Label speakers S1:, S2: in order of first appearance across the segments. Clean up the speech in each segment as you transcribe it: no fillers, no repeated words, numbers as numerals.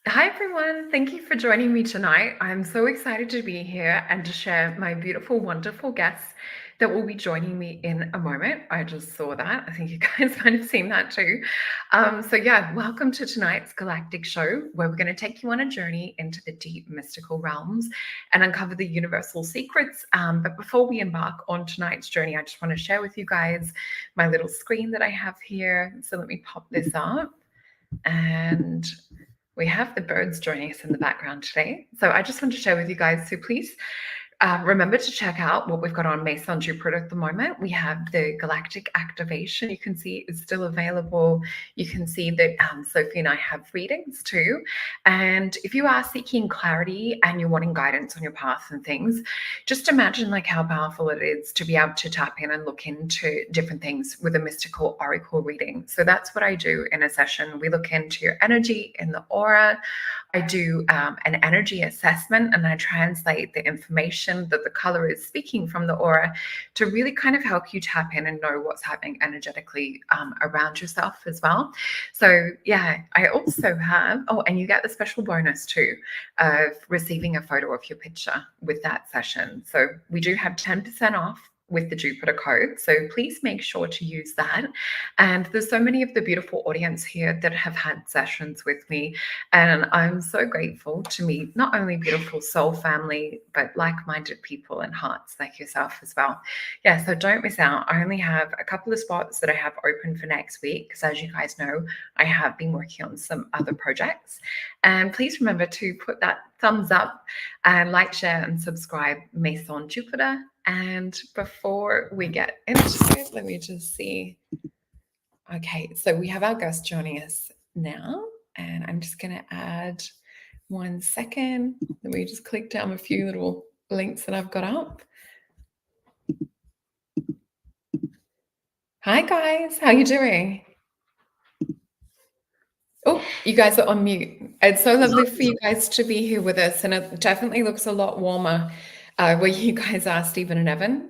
S1: Hi, everyone. Thank you for joining me tonight. I'm so excited to be here and to share my beautiful, wonderful guests that will be joining me in a moment. I just saw that. I think you guys might have seen that too. Welcome to tonight's Galactic Show, where we're going to take you on a journey into the deep mystical realms and uncover the universal secrets. But before we embark on tonight's journey, I just want to share with you guys my little screen that I have here. So let me pop this up. And we have the birds joining us in the background today. So I just want to share with you guys, so please remember to check out what we've got on Mason Jupiter at the moment. We have the Galactic Activation. You can see is still available. You can see that Sophie and I have readings too. And if you are seeking clarity and you're wanting guidance on your path and things, just imagine like how powerful it is to be able to tap in and look into different things with a mystical oracle reading. So that's what I do in a session. We look into your energy in the aura. I do an energy assessment and I translate the information that the color is speaking from the aura to really kind of help you tap in and know what's happening energetically around yourself as well. So yeah, I also have, and you get the special bonus too of receiving a photo of your picture with that session. So we do have 10% off with the Jupiter code. So please make sure to use that. And there's so many of the beautiful audience here that have had sessions with me. And I'm so grateful to meet not only beautiful soul family, but like-minded people and hearts like yourself as well. Yeah, so don't miss out. I only have a couple of spots that I have open for next week, because as you guys know, I have been working on some other projects. And please remember to put that thumbs up and like, share, and subscribe Mason Jupiter. And before we get into it, let me just see. Okay, so we have our guest joining us now, and I'm just going to add 1 second. Let me just click down a few little links that I've got up. Hi guys, how you doing? Oh, you guys are on mute. It's so lovely for you guys to be here with us, and it definitely looks a lot warmer where you guys are, Stephen and Evan.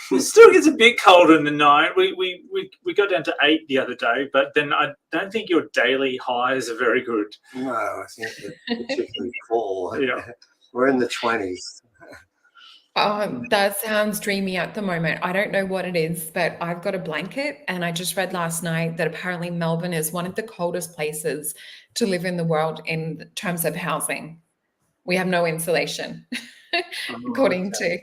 S2: It still gets a bit colder in the night. We got down to 8 the other day, but then I don't think your daily highs are very good.
S3: No, I think they're particularly full.
S2: Yeah.
S3: We're in the 20s.
S1: That sounds dreamy at the moment. I don't know what it is, but I've got a blanket, and I just read last night that apparently Melbourne is one of the coldest places to live in the world in terms of housing. We have no insulation, according to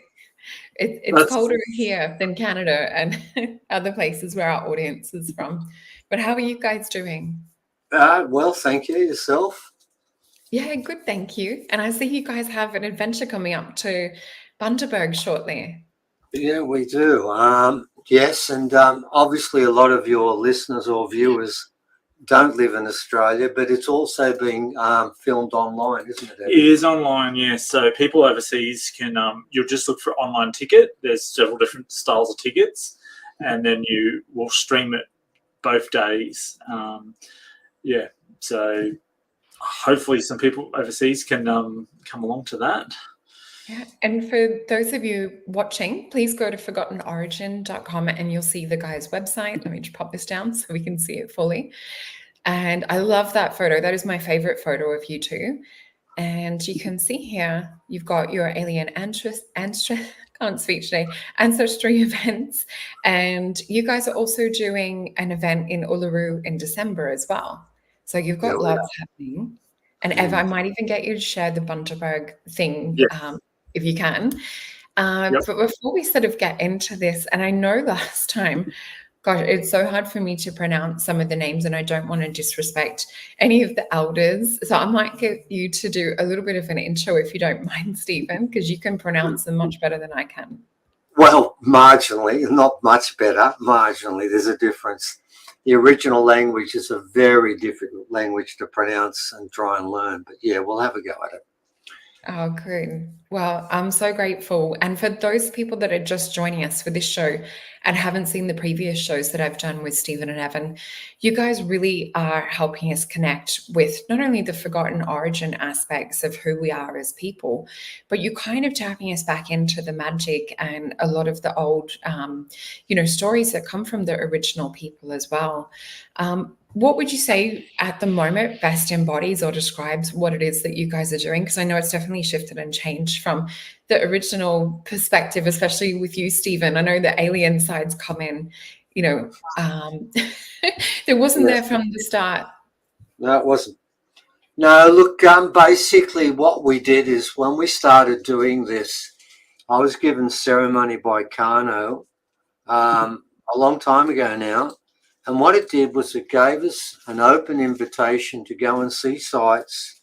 S1: it's colder here than Canada and other places where our audience is from. But how are you guys doing?
S3: Well, thank you. Yourself?
S1: Yeah, good, thank you. And I see you guys have an adventure coming up to Bundaberg shortly.
S3: Yeah, we do. Yes, and obviously a lot of your listeners or viewers don't live in Australia, but it's also being filmed online, isn't it, Evan?
S2: It is online, yes. So people overseas can, you'll just look for online ticket. There's several different styles of tickets, and then you will stream it both days. So hopefully some people overseas can come along to that.
S1: Yeah, and for those of you watching, please go to forgottenorigin.com and you'll see the guy's website. Let me just pop this down so we can see it fully. And I love that photo. That is my favorite photo of you two. And you can see here, you've got your alien ancestry events. And you guys are also doing an event in Uluru in December as well. So you've got lots happening. And Eva, I might even get you to share the Bundaberg thing if you can. But before we sort of get into this, and I know last time, gosh, it's so hard for me to pronounce some of the names, and I don't want to disrespect any of the elders. So I might get you to do a little bit of an intro if you don't mind, Stephen, because you can pronounce them much better than I can.
S3: Well, marginally, not much better. Marginally, there's a difference. The original language is a very difficult language to pronounce and try and learn. But yeah, we'll have a go at it.
S1: Oh, good. Well, I'm so grateful. And for those people that are just joining us for this show, and haven't seen the previous shows that I've done with Stephen and Evan, you guys really are helping us connect with not only the forgotten origin aspects of who we are as people, but you're kind of tapping us back into the magic and a lot of the old, stories that come from the original people as well. What would you say at the moment best embodies or describes what it is that you guys are doing? Because I know it's definitely shifted and changed from the original perspective, especially with you, Stephen. I know the alien sides come in, there wasn't there from the start.
S3: No, it wasn't. No, look, basically what we did is when we started doing this, I was given ceremony by Kano a long time ago now. And what it did was it gave us an open invitation to go and see sites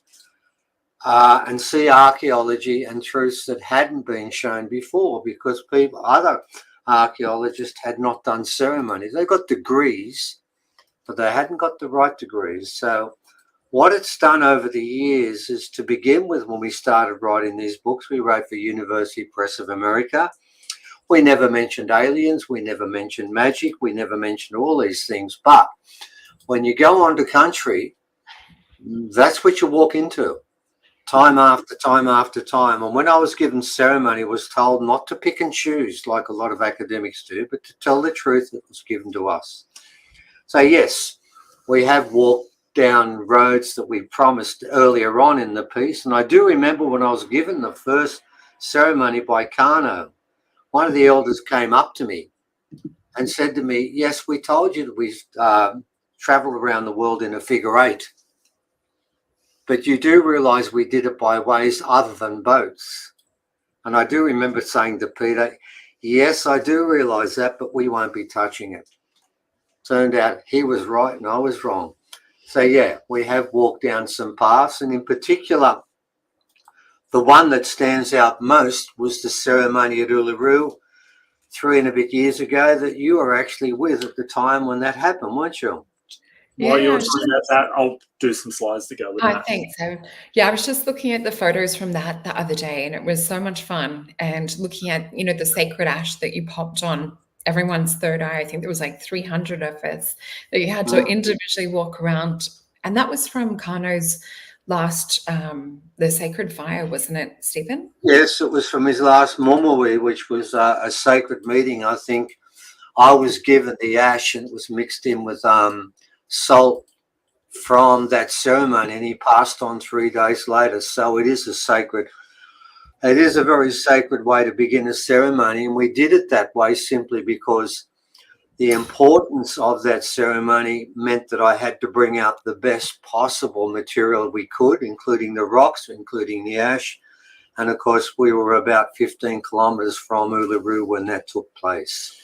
S3: and see archaeology and truths that hadn't been shown before, because other archaeologists had not done ceremonies. They got degrees, but they hadn't got the right degrees. So what it's done over the years is, to begin with, when we started writing these books, we wrote for University Press of America. We never mentioned aliens, we never mentioned magic, we never mentioned all these things. But when you go onto country, that's what you walk into, time after time after time. And when I was given ceremony, I was told not to pick and choose like a lot of academics do, but to tell the truth that was given to us. So yes, we have walked down roads that we promised earlier on in the piece. And I do remember when I was given the first ceremony by Kano, one of the elders came up to me and said to me, yes, we told you that we travelled around the world in a figure eight, but you do realise we did it by ways other than boats. And I do remember saying to Peter, yes, I do realise that, but we won't be touching it. Turned out he was right and I was wrong. So yeah, we have walked down some paths, and in particular, the one that stands out most was the ceremony at Uluru 3 and a bit years ago that you were actually with at the time when that happened, weren't you?
S2: While you're talking about that, I'll do some slides to go with that.
S1: I think so. Yeah, I was just looking at the photos from that the other day, and it was so much fun. And looking at, the sacred ash that you popped on everyone's third eye. I think there was like 300 of us that you had to individually walk around. And that was from Kano's last, the Sacred Fire, wasn't it, Stephen?
S3: Yes, it was from his last Momawi, which was a sacred meeting. I think I was given the ash, and it was mixed in with salt from that ceremony, and he passed on 3 days later. So it is a very sacred way to begin a ceremony, and we did it that way simply because the importance of that ceremony meant that I had to bring out the best possible material we could, including the rocks, including the ash. And of course, we were about 15 kilometres from Uluru when that took place.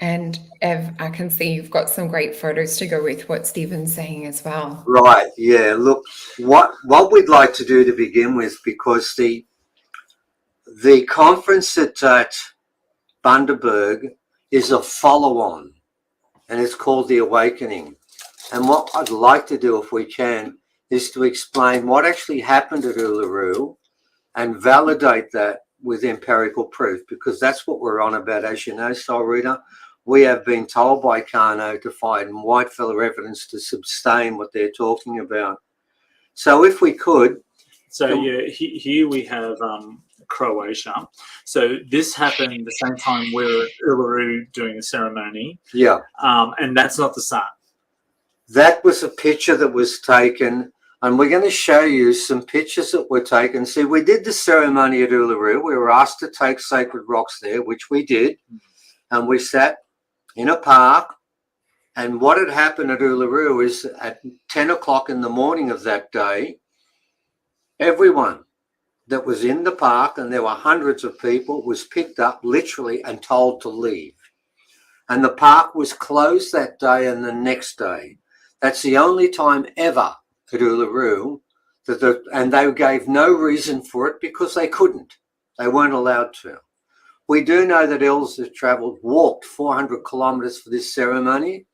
S1: And Ev, I can see you've got some great photos to go with what Stephen's saying as well.
S3: Right, yeah. Look, what we'd like to do to begin with, because the conference at Bundaberg is a follow-on, and it's called The Awakening. And what I'd like to do, if we can, is to explain what actually happened at Uluru and validate that with empirical proof, because that's what we're on about. As you know, Solreta, we have been told by Kano to find whitefellow evidence to sustain what they're talking about. So if we could.
S2: So yeah, here we have Croatia. So this happened the same time we were at Uluru doing the ceremony.
S3: Yeah.
S2: And that's not the sun.
S3: That was a picture that was taken, and we're going to show you some pictures that were taken. See, we did the ceremony at Uluru. We were asked to take sacred rocks there, which we did, and we sat in a park. And what had happened at Uluru is at 10 o'clock in the morning of that day, everyone that was in the park, and there were hundreds of people, was picked up literally and told to leave. And the park was closed that day and the next day. That's the only time ever at Uluru and they gave no reason for it, because they couldn't. They weren't allowed to. We do know that elders have walked 400 kilometres for this ceremony.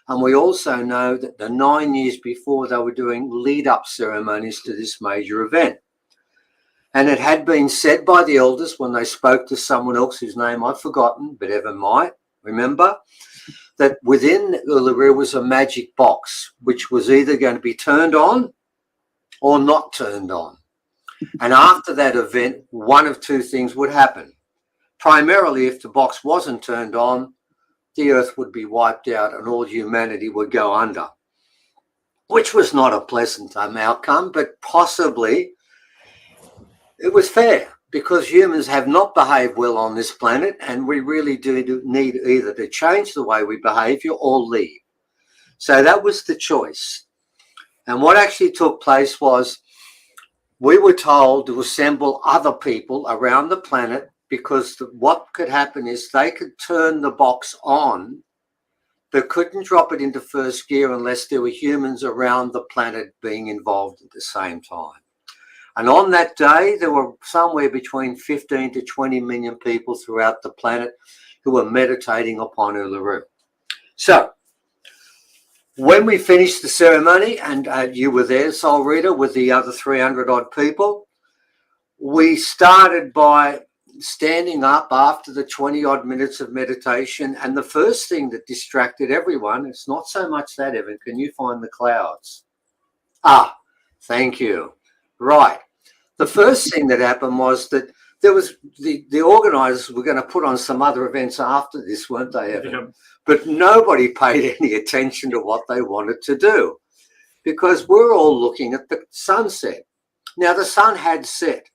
S3: And we also know that the 9 years before, they were doing lead-up ceremonies to this major event. And it had been said by the elders when they spoke to someone else whose name I've forgotten, but Evan might remember, that within Uluru was a magic box, which was either going to be turned on or not turned on. And after that event, one of two things would happen. Primarily, if the box wasn't turned on, the earth would be wiped out and all humanity would go under, which was not a pleasant outcome, but possibly it was fair, because humans have not behaved well on this planet, and we really do need either to change the way we behave or leave. So that was the choice. And what actually took place was we were told to assemble other people around the planet, because what could happen is they could turn the box on but couldn't drop it into first gear unless there were humans around the planet being involved at the same time. And on that day, there were somewhere between 15 to 20 million people throughout the planet who were meditating upon Uluru. So when we finished the ceremony, and you were there, Solreta, with the other 300 odd people, we started by standing up after the 20 odd minutes of meditation. And the first thing that distracted everyone, it's not so much that, Evan, can you find the clouds? Ah, thank you. Right. The first thing that happened was that there was the organisers were going to put on some other events after this, weren't they, Evan?
S2: Yeah.
S3: But nobody paid any attention to what they wanted to do, because we're all looking at the sunset. Now, the sun had set.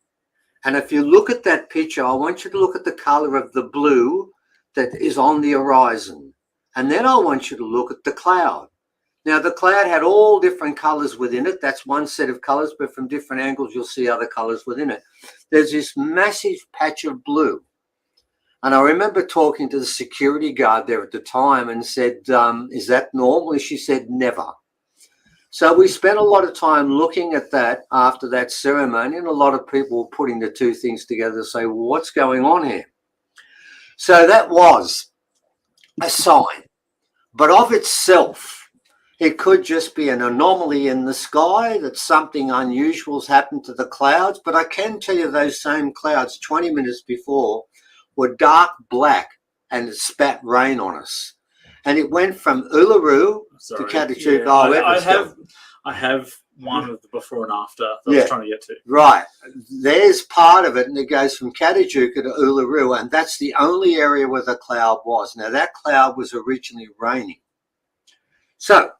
S3: And if you look at that picture, I want you to look at the colour of the blue that is on the horizon. And then I want you to look at the cloud. Now, the cloud had all different colours within it. That's one set of colours, but from different angles, you'll see other colours within it. There's this massive patch of blue. And I remember talking to the security guard there at the time and said, is that normal? And she said, never. So we spent a lot of time looking at that after that ceremony, and a lot of people were putting the two things together to say, well, what's going on here? So that was a sign. But of itself, it could just be an anomaly in the sky, that something unusual has happened to the clouds. But I can tell you those same clouds 20 minutes before were dark black and it spat rain on us. And it went from Uluru to Katachuka.
S2: Yeah, I have one of the before and after that I was trying to get to.
S3: Right. There's part of it, and it goes from Katachuka to Uluru, and that's the only area where the cloud was. Now, that cloud was originally raining. So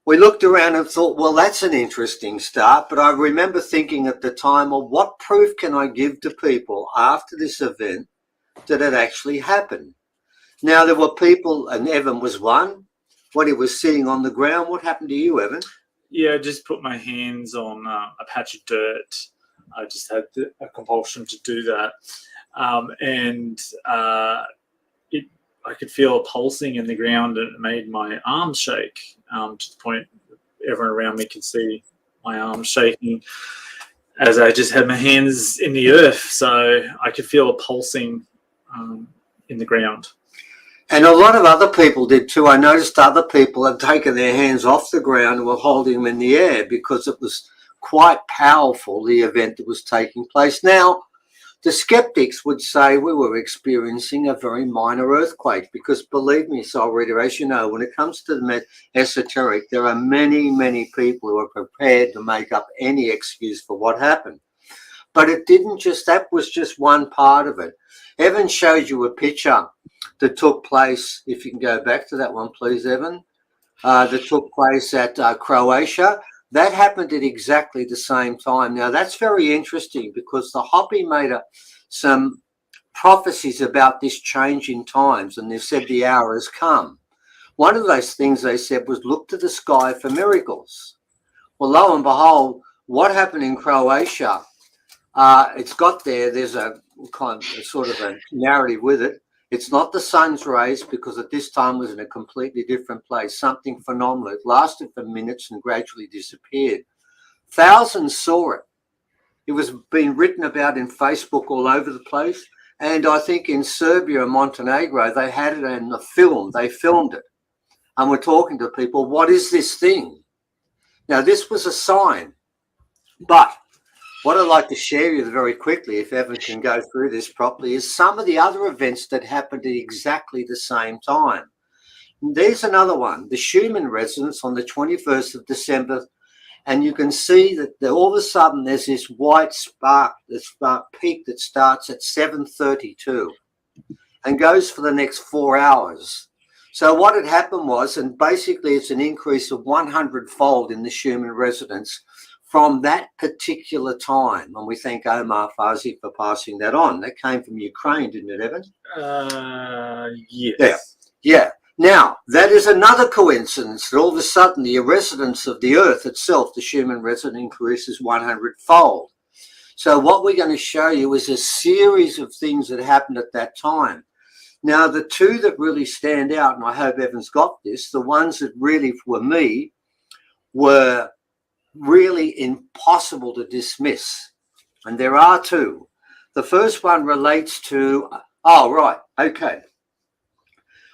S3: we looked around and thought, well, that's an interesting start. But I remember thinking at the time, well, what proof can I give to people after this event that it actually happened? Now, there were people, and Evan was one, when he was sitting on the ground. What happened to you, Evan?
S2: Yeah, I just put my hands on a patch of dirt. I just had a compulsion to do that. I could feel a pulsing in the ground, and it made my arms shake to the point everyone around me could see my arms shaking as I just had my hands in the earth. So I could feel a pulsing in the ground.
S3: And a lot of other people did too. I noticed other people had taken their hands off the ground and were holding them in the air, because it was quite powerful, the event that was taking place. Now, the skeptics would say we were experiencing a very minor earthquake, because believe me, Solreta, as you know, when it comes to the esoteric, there are many, many people who are prepared to make up any excuse for what happened. But it didn't just, that was just one part of it. Evan showed you a picture that took place, if you can go back to that one, please, Evan, that took place at Croatia. That happened at exactly the same time. Now, that's very interesting, because the Hopi made some prophecies about this change in times, and they've said the hour has come. One of those things they said was, look to the sky for miracles. Well, lo and behold, what happened in Croatia, it's got there's a kind of sort of a narrative with it. It's not the sun's rays, because at this time it was in a completely different place, something phenomenal. It lasted for minutes and gradually disappeared. Thousands saw it. It was being written about in Facebook all over the place. And I think in Serbia and Montenegro, they had it in the film. They filmed it. And we're talking to people, what is this thing? Now, this was a sign. But What I'd like to share with you very quickly, if Evan can go through this properly, is some of the other events that happened at exactly the same time. There's another one, the Schumann resonance on the 21st of December, and you can see that all of a sudden there's this white spark, this peak that starts at 7:32 and goes for the next 4 hours. So what had happened was, and basically it's an increase of 100-fold in the Schumann resonance from that particular time. And we thank Omar Fazi for passing that on. That came from Ukraine, didn't it, Evan?
S2: Yes.
S3: Yeah. Now, that is another coincidence that all of a sudden the resonance of the Earth itself, the Schumann resonance, increases 100-fold. So what we're going to show you is a series of things that happened at that time. Now, the two that really stand out, and I hope Evan's got this, the ones that really, for me, were really impossible to dismiss. And there are two. The first one relates to,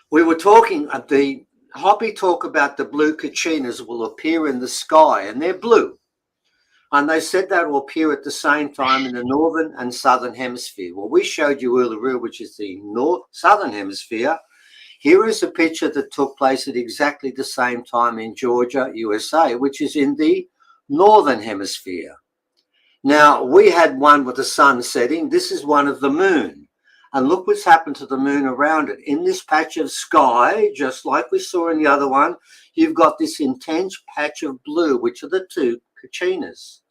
S3: we were talking at the Hoppy talk about the blue Kachinas will appear in the sky, and they're blue. And they said that will appear at the same time in the northern and southern hemisphere. Well, we showed you Uluru, which is the southern hemisphere. Here is a picture that took place at exactly the same time in Georgia, USA, which is in the northern hemisphere. Now, we had one with the sun setting. This is one of the moon. And look what's happened to the moon around it. In this patch of sky, just like we saw in the other one, you've got this intense patch of blue, which are the two Kachinas,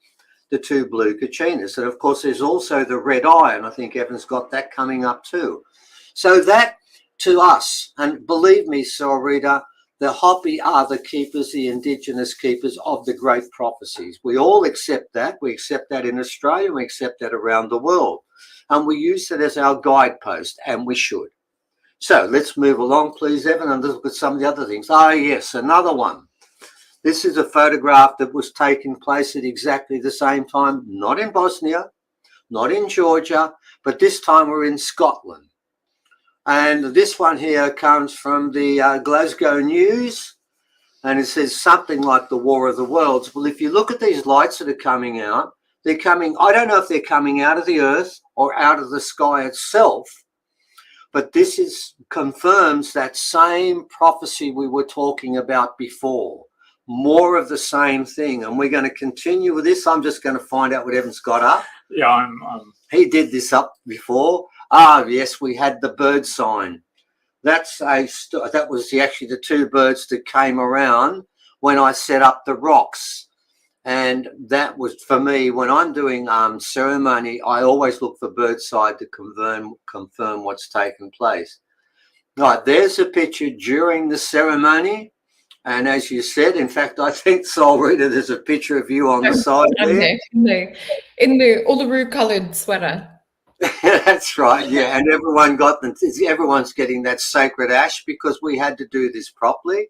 S3: the two blue Kachinas. And of course, there's also the red eye, and I think Evan's got that coming up too. So that to us, and believe me, Solreta, the Hopi are the keepers, the indigenous keepers of the great prophecies. We all accept that. We accept that in Australia. We accept that around the world. And we use it as our guidepost, and we should. So let's move along, please, Evan, and look at some of the other things. Ah, yes, another one. This is a photograph that was taking place at exactly the same time, not in Bosnia, not in Georgia, but this time we're in Scotland. And this one here comes from the Glasgow News, and it says something like the War of the Worlds. Well, if you look at these lights that are coming out, they're coming, I don't know if they're coming out of the earth or out of the sky itself, but this confirms that same prophecy we were talking about before. More of the same thing. And we're going to continue with this. I'm just going to find out what Evan's got up.
S2: Yeah,
S3: He did this up before. Ah, yes, we had the bird sign. That was actually the two birds that came around when I set up the rocks. And that was, for me, when I'm doing ceremony, I always look for bird side to confirm what's taken place. Right, there's a picture during the ceremony. And as you said, in fact, I think, Solreta, there's a picture of you on the side there.
S1: In the Uluru coloured sweater.
S3: That's right, yeah. And everyone's getting that sacred ash because we had to do this properly.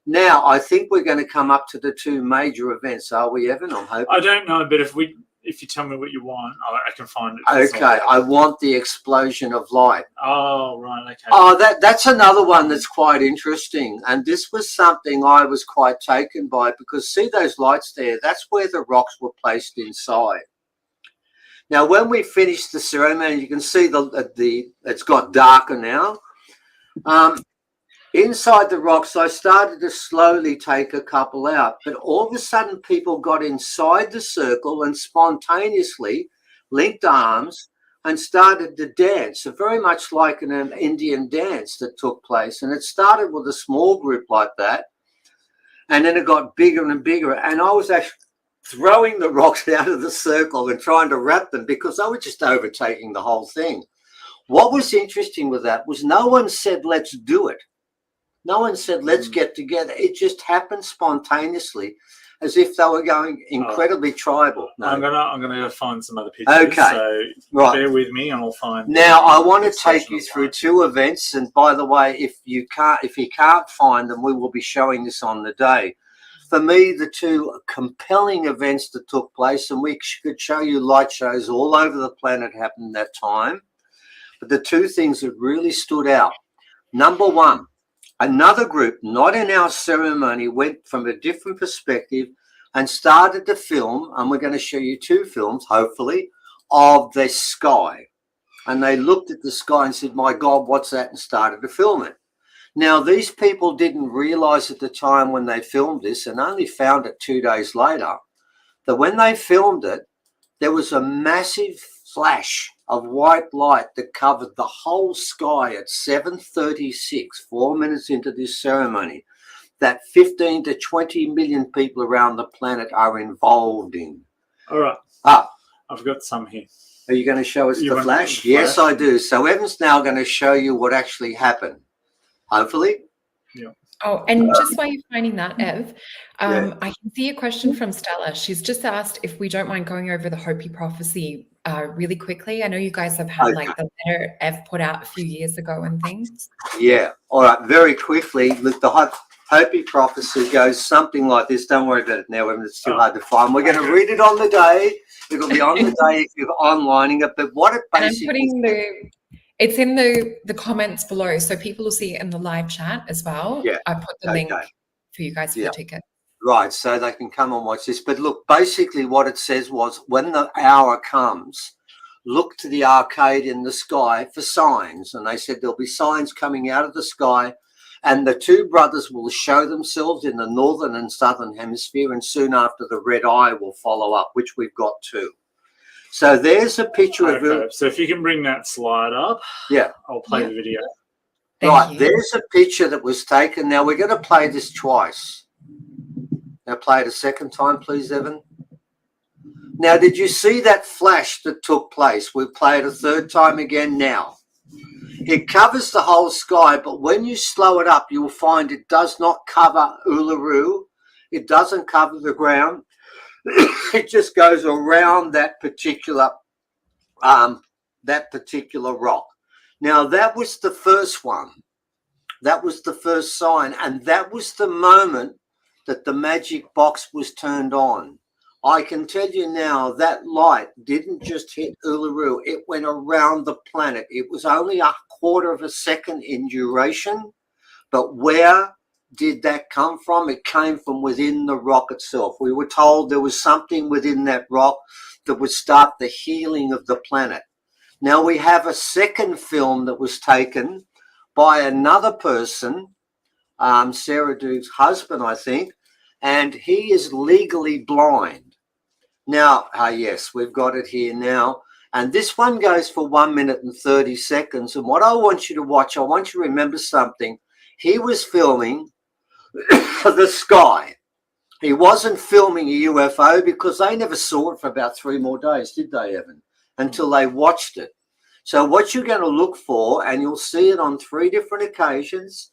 S3: Now, I think we're going to come up to the two major events, are we, Evan? I'm hoping.
S2: I don't know, but if you tell me what you want, I can find it.
S3: Okay, I want the explosion of light.
S2: Oh, right, okay.
S3: Oh, that's another one that's quite interesting. And this was something I was quite taken by because see those lights there? That's where the rocks were placed inside. Now, when we finished the ceremony, you can see it's got darker now. Inside the rocks, I started to slowly take a couple out, but all of a sudden people got inside the circle and spontaneously linked arms and started to dance, so very much like an Indian dance that took place. And it started with a small group like that, and then it got bigger and bigger. And I was actually throwing the rocks out of the circle and trying to wrap them because they were just overtaking the whole thing. What was interesting with that was no one said, let's do it. No one said, let's get together. It just happened spontaneously as if they were going incredibly tribal. No.
S2: I'm gonna find some other pictures.
S3: Okay.
S2: So
S3: right.
S2: Bear with me and I'll find.
S3: Now I want to take you through two events. And by the way, if you can't find them, we will be showing this on the day. For me, the two compelling events that took place, and we could show you light shows all over the planet happened that time. But the two things that really stood out. Number one, another group, not in our ceremony, went from a different perspective and started to film, and we're going to show you 2 films, hopefully, of the sky. And they looked at the sky and said, my God, what's that? And started to film it. Now, these people didn't realize at the time when they filmed this, and only found it 2 days later, that when they filmed it, there was a massive flash of white light that covered the whole sky at 7:36, 4 minutes into this ceremony, that 15 to 20 million people around the planet are involved in.
S2: All right.
S3: Ah,
S2: I've got some here.
S3: are you going to show us the flash?
S2: The
S3: Yes,
S2: flash?
S3: I do. So Evan's now going to show you what actually happened. Hopefully.
S2: Yeah.
S1: Oh, and just while you're finding that, Ev,
S3: Yeah.
S1: I can see a question from Stella. She's just asked if we don't mind going over the Hopi prophecy really quickly. I know you guys have had like the letter Ev put out a few years ago and things.
S3: Yeah. All right. Very quickly, look, the Hopi prophecy goes something like this. Don't worry about it now, Evan. It's too hard to find. We're going to read it on the day. It'll be on the day if you're onlining it. But what it basically...
S1: And I'm putting it's in the comments below, so people will see it in the live chat as well.
S3: Yeah.
S1: I put the link for you guys for the ticket.
S3: Right, so they can come and watch this. But look, basically what it says was, when the hour comes, look to the arcade in the sky for signs. And they said there'll be signs coming out of the sky, and the 2 brothers will show themselves in the northern and southern hemisphere, and soon after the red eye will follow up, which we've got too. So there's a picture of...
S2: So if you can bring that slide up, I'll play the video.
S1: Thank you.
S3: There's a picture that was taken. Now we're going to play this twice. Now play it a second time, please, Evan. Now, did you see that flash that took place? We'll play it a third time again now. It covers the whole sky, but when you slow it up, you will find it does not cover Uluru. It doesn't cover the ground. It just goes around that particular rock. Now, that was the first one. That was the first sign, and that was the moment that the magic box was turned on. I can tell you now that light didn't just hit Uluru. It went around the planet. It was only a quarter of a second in duration, but where did that come from? It came from within the rock itself. We were told there was something within that rock that would start the healing of the planet. Now we have a second film that was taken by another person, Sarah Duke's husband, I think, and he is legally blind. Now, yes, we've got it here now. And this one goes for 1 minute and 30 seconds. And what I want you to watch, I want you to remember something. He was filming the sky. He wasn't filming a UFO because they never saw it for about 3 more days, did they, Evan? Until they watched it. So what you're going to look for, and you'll see it on 3 different occasions,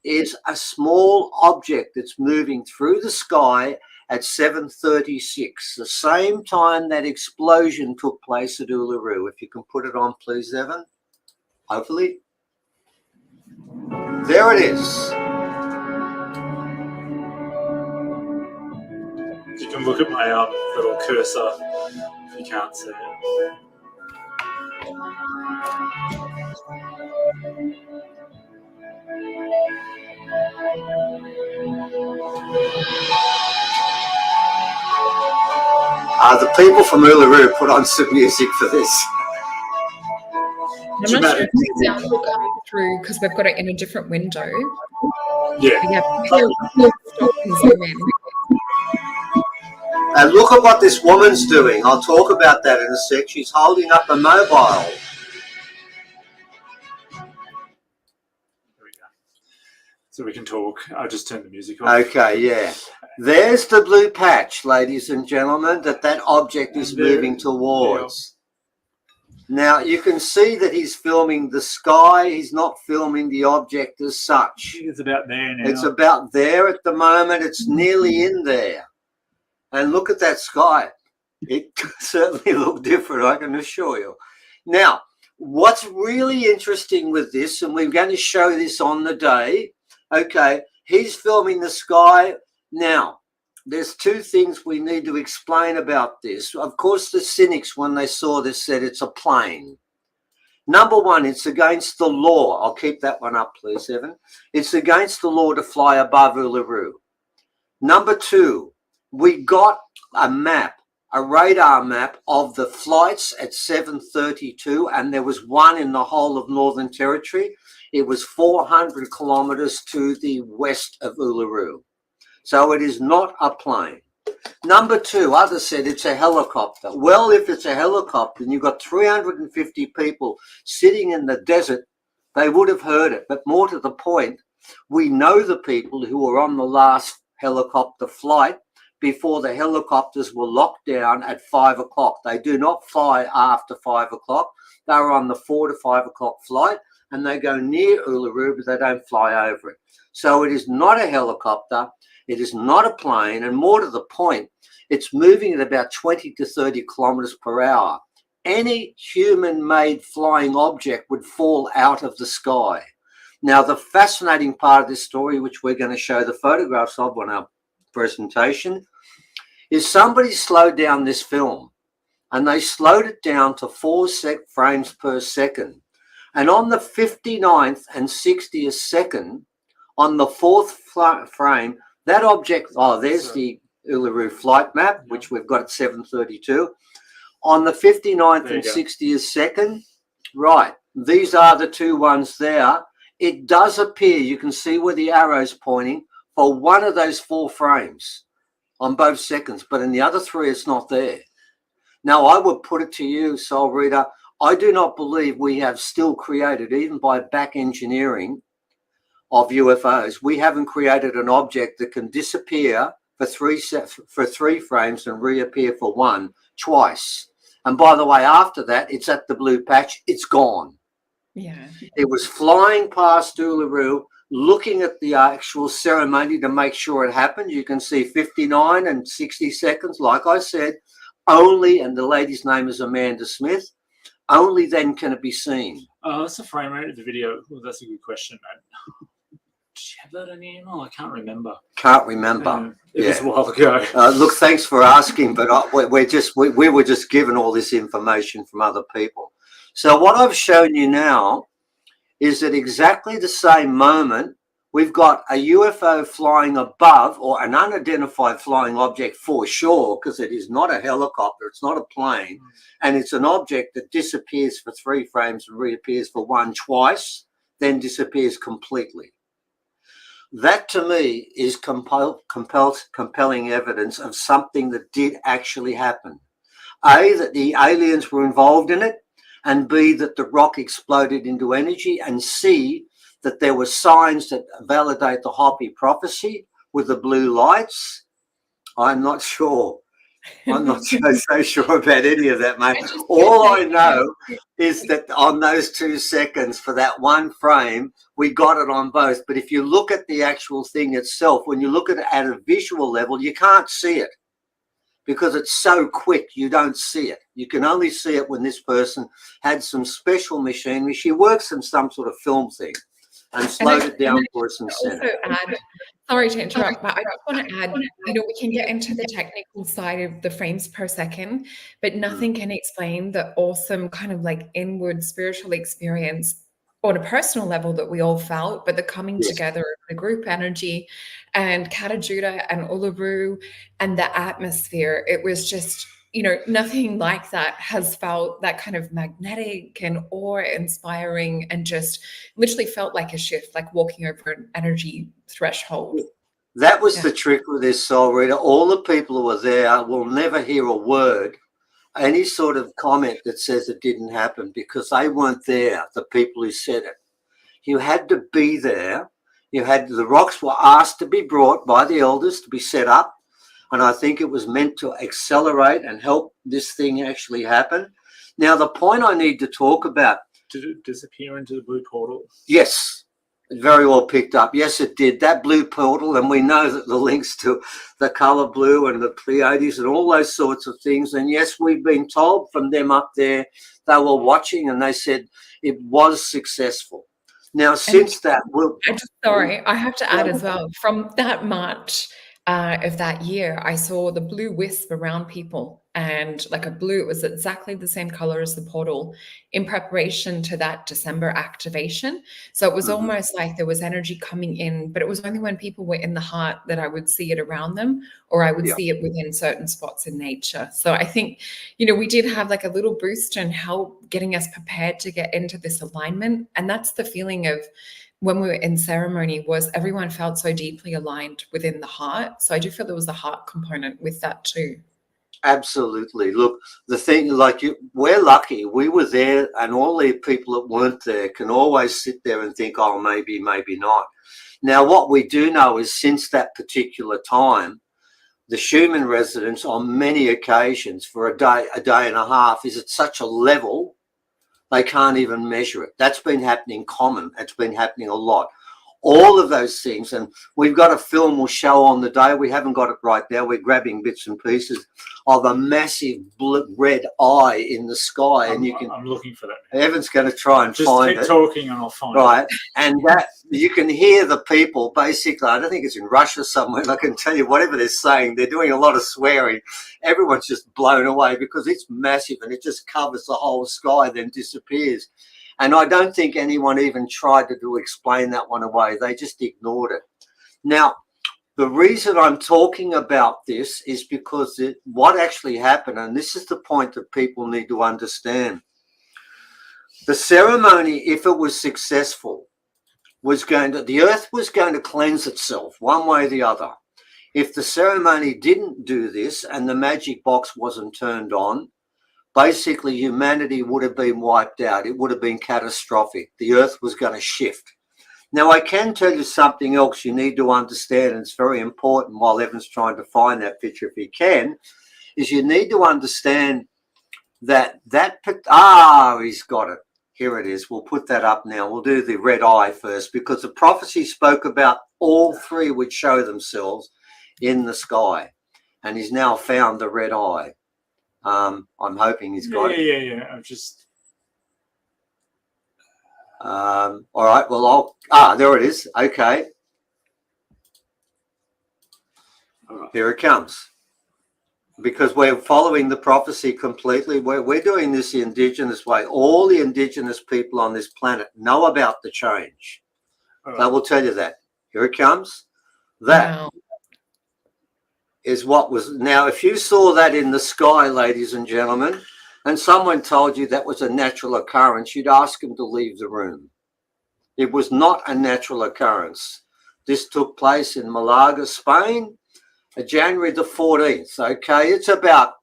S3: is a small object that's moving through the sky at 7:36, the same time that explosion took place at Uluru. If you can put it on, please, Evan. Hopefully. There it is.
S2: You can look at my little cursor if you can't see it.
S3: The people from Uluru put on some music for this.
S1: I'm not sure if the sound will come through because we've got it in a different window.
S2: Yeah.
S1: But yeah, we'll stop and zoom in.
S3: And look at what this woman's doing. I'll talk about that in a sec. She's holding up a mobile.
S2: There we go. So we can talk. I just turned the music off.
S3: Okay, yeah. There's the blue patch, ladies and gentlemen, that object is moving towards. Now, you can see that he's filming the sky. He's not filming the object as such.
S2: I think it's about there now.
S3: It's about there at the moment. It's nearly in there. And look at that sky. It certainly looked different, I can assure you. Now, what's really interesting with this, and we're going to show this on the day, okay, he's filming the sky. Now, there's 2 things we need to explain about this. Of course, the cynics, when they saw this, said it's a plane. Number 1, it's against the law. I'll keep that one up, please, Evan. It's against the law to fly above Uluru. Number 2, we got a map, a radar map of the flights at 7:32, and there was one in the whole of Northern Territory. It was 400 kilometres to the west of Uluru. So it is not a plane. Number two, others said it's a helicopter. Well, if it's a helicopter and you've got 350 people sitting in the desert, they would have heard it. But more to the point, we know the people who were on the last helicopter flight before the helicopters were locked down at 5 o'clock. They do not fly after 5 o'clock. They were on the 4 to 5 o'clock flight, and they go near Uluru, but they don't fly over it. So it is not a helicopter. It is not a plane. And more to the point, it's moving at about 20 to 30 kilometers per hour. Any human-made flying object would fall out of the sky. Now, the fascinating part of this story, which we're going to show the photographs of on our presentation, is somebody slowed down this film, and they slowed it down to 4 frames per second. And on the 59th and 60th second, on the fourth frame, that object, there's the Uluru flight map, which we've got at 7:32. On the 59th and 60th second, right, these are the two ones there. It does appear, you can see where the arrow's pointing, for one of those 4 frames on both seconds, but in the other 3, it's not there. Now, I would put it to you, Solreta, I do not believe we have still created, even by back engineering of UFOs, we haven't created an object that can disappear for 3 frames and reappear for 1 twice. And by the way, after that, it's at the blue patch, it's gone.
S1: Yeah.
S3: It was flying past Uluru, looking at the actual ceremony to make sure it happened. You can see 59 and 60 seconds, like I said, only, and the lady's name is Amanda Smith, only then can it be seen.
S2: What's the frame rate of the video? Well, that's a good question. Did you have that in the email? I can't remember.
S3: Can't remember.
S2: It was a while ago.
S3: Look, thanks for asking, but we were just given all this information from other people. So what I've shown you now is at exactly the same moment, we've got a UFO flying above, or an unidentified flying object for sure, because it is not a helicopter, it's not a plane, and it's an object that disappears for 3 frames and reappears for 1 twice, then disappears completely. That to me is compelling evidence of something that did actually happen. A, that the aliens were involved in it, and B, that the rock exploded into energy, and C, that there were signs that validate the Hopi prophecy with the blue lights. I'm not sure. I'm not so sure about any of that, mate. All I know is that on those 2 seconds for that 1 frame, we got it on both. But if you look at the actual thing itself, when you look at it at a visual level, you can't see it because it's so quick, you don't see it. You can only see it when this person had some special machinery. She works in some sort of film thing and slowed it down for us and sent it.
S1: Sorry to interrupt, but I just want to add, we can get into the technical side of the frames per second, but nothing can explain the awesome kind of like inward spiritual experience on a personal level that we all felt, but the coming together of the group energy and Katajuda and Uluru and the atmosphere. It was just, nothing like that has felt that kind of magnetic and awe-inspiring, and just literally felt like a shift, like walking over an energy threshold.
S3: That was the trick with this, Solreta. All the people who were there will never hear a word, any sort of comment that says it didn't happen, because they weren't there, the people who said it. You had to be there. The rocks were asked to be brought by the elders to be set up. And I think it was meant to accelerate and help this thing actually happen. Now, the point I need to talk about.
S2: Did it disappear into the blue portal?
S3: Yes, it very well picked up. Yes, it did. That blue portal, and we know that the links to the colour blue and the Pleiades and all those sorts of things. And yes, we've been told from them up there, they were watching and they said it was successful. Now, since that...
S1: I have to add as well, from that March of that year, I saw the blue wisp around people and like a blue. It was exactly the same color as the portal in preparation to that December activation. So it was almost like there was energy coming in, but it was only when people were in the heart that I would see it around them, or I would see it within certain spots in nature. So I think, we did have like a little boost and help getting us prepared to get into this alignment. And that's the feeling of when we were in ceremony, was everyone felt so deeply aligned within the heart. So I do feel there was the heart component with that too.
S3: Absolutely. Look, the thing, we're lucky. We were there, and all the people that weren't there can always sit there and think, oh, maybe, maybe not. Now, what we do know is since that particular time, the Schumann resonance on many occasions for a day and a half is at such a level they can't even measure it. That's been happening common. It's been happening a lot. All of those things, and we've got a film we'll show on the day. We haven't got it right now. We're grabbing bits and pieces of a massive red eye in the sky, and
S2: I'm looking for that.
S3: Evan's going to try and
S2: just
S3: find it.
S2: Just keep talking, and I'll find it.
S3: Right, and that you can hear the people. Basically, I don't think it's in Russia somewhere. I can tell you whatever they're saying. They're doing a lot of swearing. Everyone's just blown away because it's massive and it just covers the whole sky, then disappears. And I don't think anyone even tried to explain that one away. They just ignored it. Now, the reason I'm talking about this is because what actually happened, and this is the point that people need to understand. The ceremony, if it was successful, the earth was going to cleanse itself one way or the other. If the ceremony didn't do this and the magic box wasn't turned on, basically humanity would have been wiped out. It would have been catastrophic. The earth was going to shift. Now, I can tell you something else you need to understand, and it's very important while Evan's trying to find that picture if he can, is you need to understand that he's got it. Here it is. We'll put that up now. We'll do the red eye first because the prophecy spoke about all three would show themselves in the sky. And he's now found the red eye. I'm hoping he's got it.
S2: Yeah. I've just...
S3: all right. Well, there it is. Okay.
S2: All right.
S3: Here it comes. Because we're following the prophecy completely. We're doing this the indigenous way. All the indigenous people on this planet know about the change.
S2: Right.
S3: They will tell you that. Here it comes. That is what was. Now, if you saw that in the sky, ladies and gentlemen, and someone told you that was a natural occurrence, you'd ask them to leave the room. It was not a natural occurrence. This took place in Malaga, Spain, January the 14th. Okay, it's about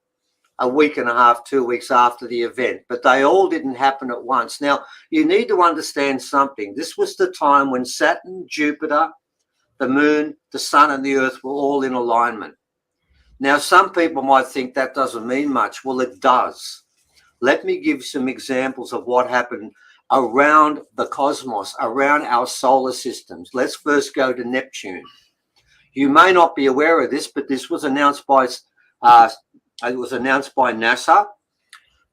S3: a week and a half, 2 weeks after the event, but they all didn't happen at once. Now, you need to understand something. This was the time when Saturn, Jupiter, the moon, the sun, and the earth were all in alignment. Now, some people might think that doesn't mean much. Well, it does. Let me give some examples of what happened around the cosmos, around our solar systems. Let's first go to Neptune. You may not be aware of this, but this was announced by NASA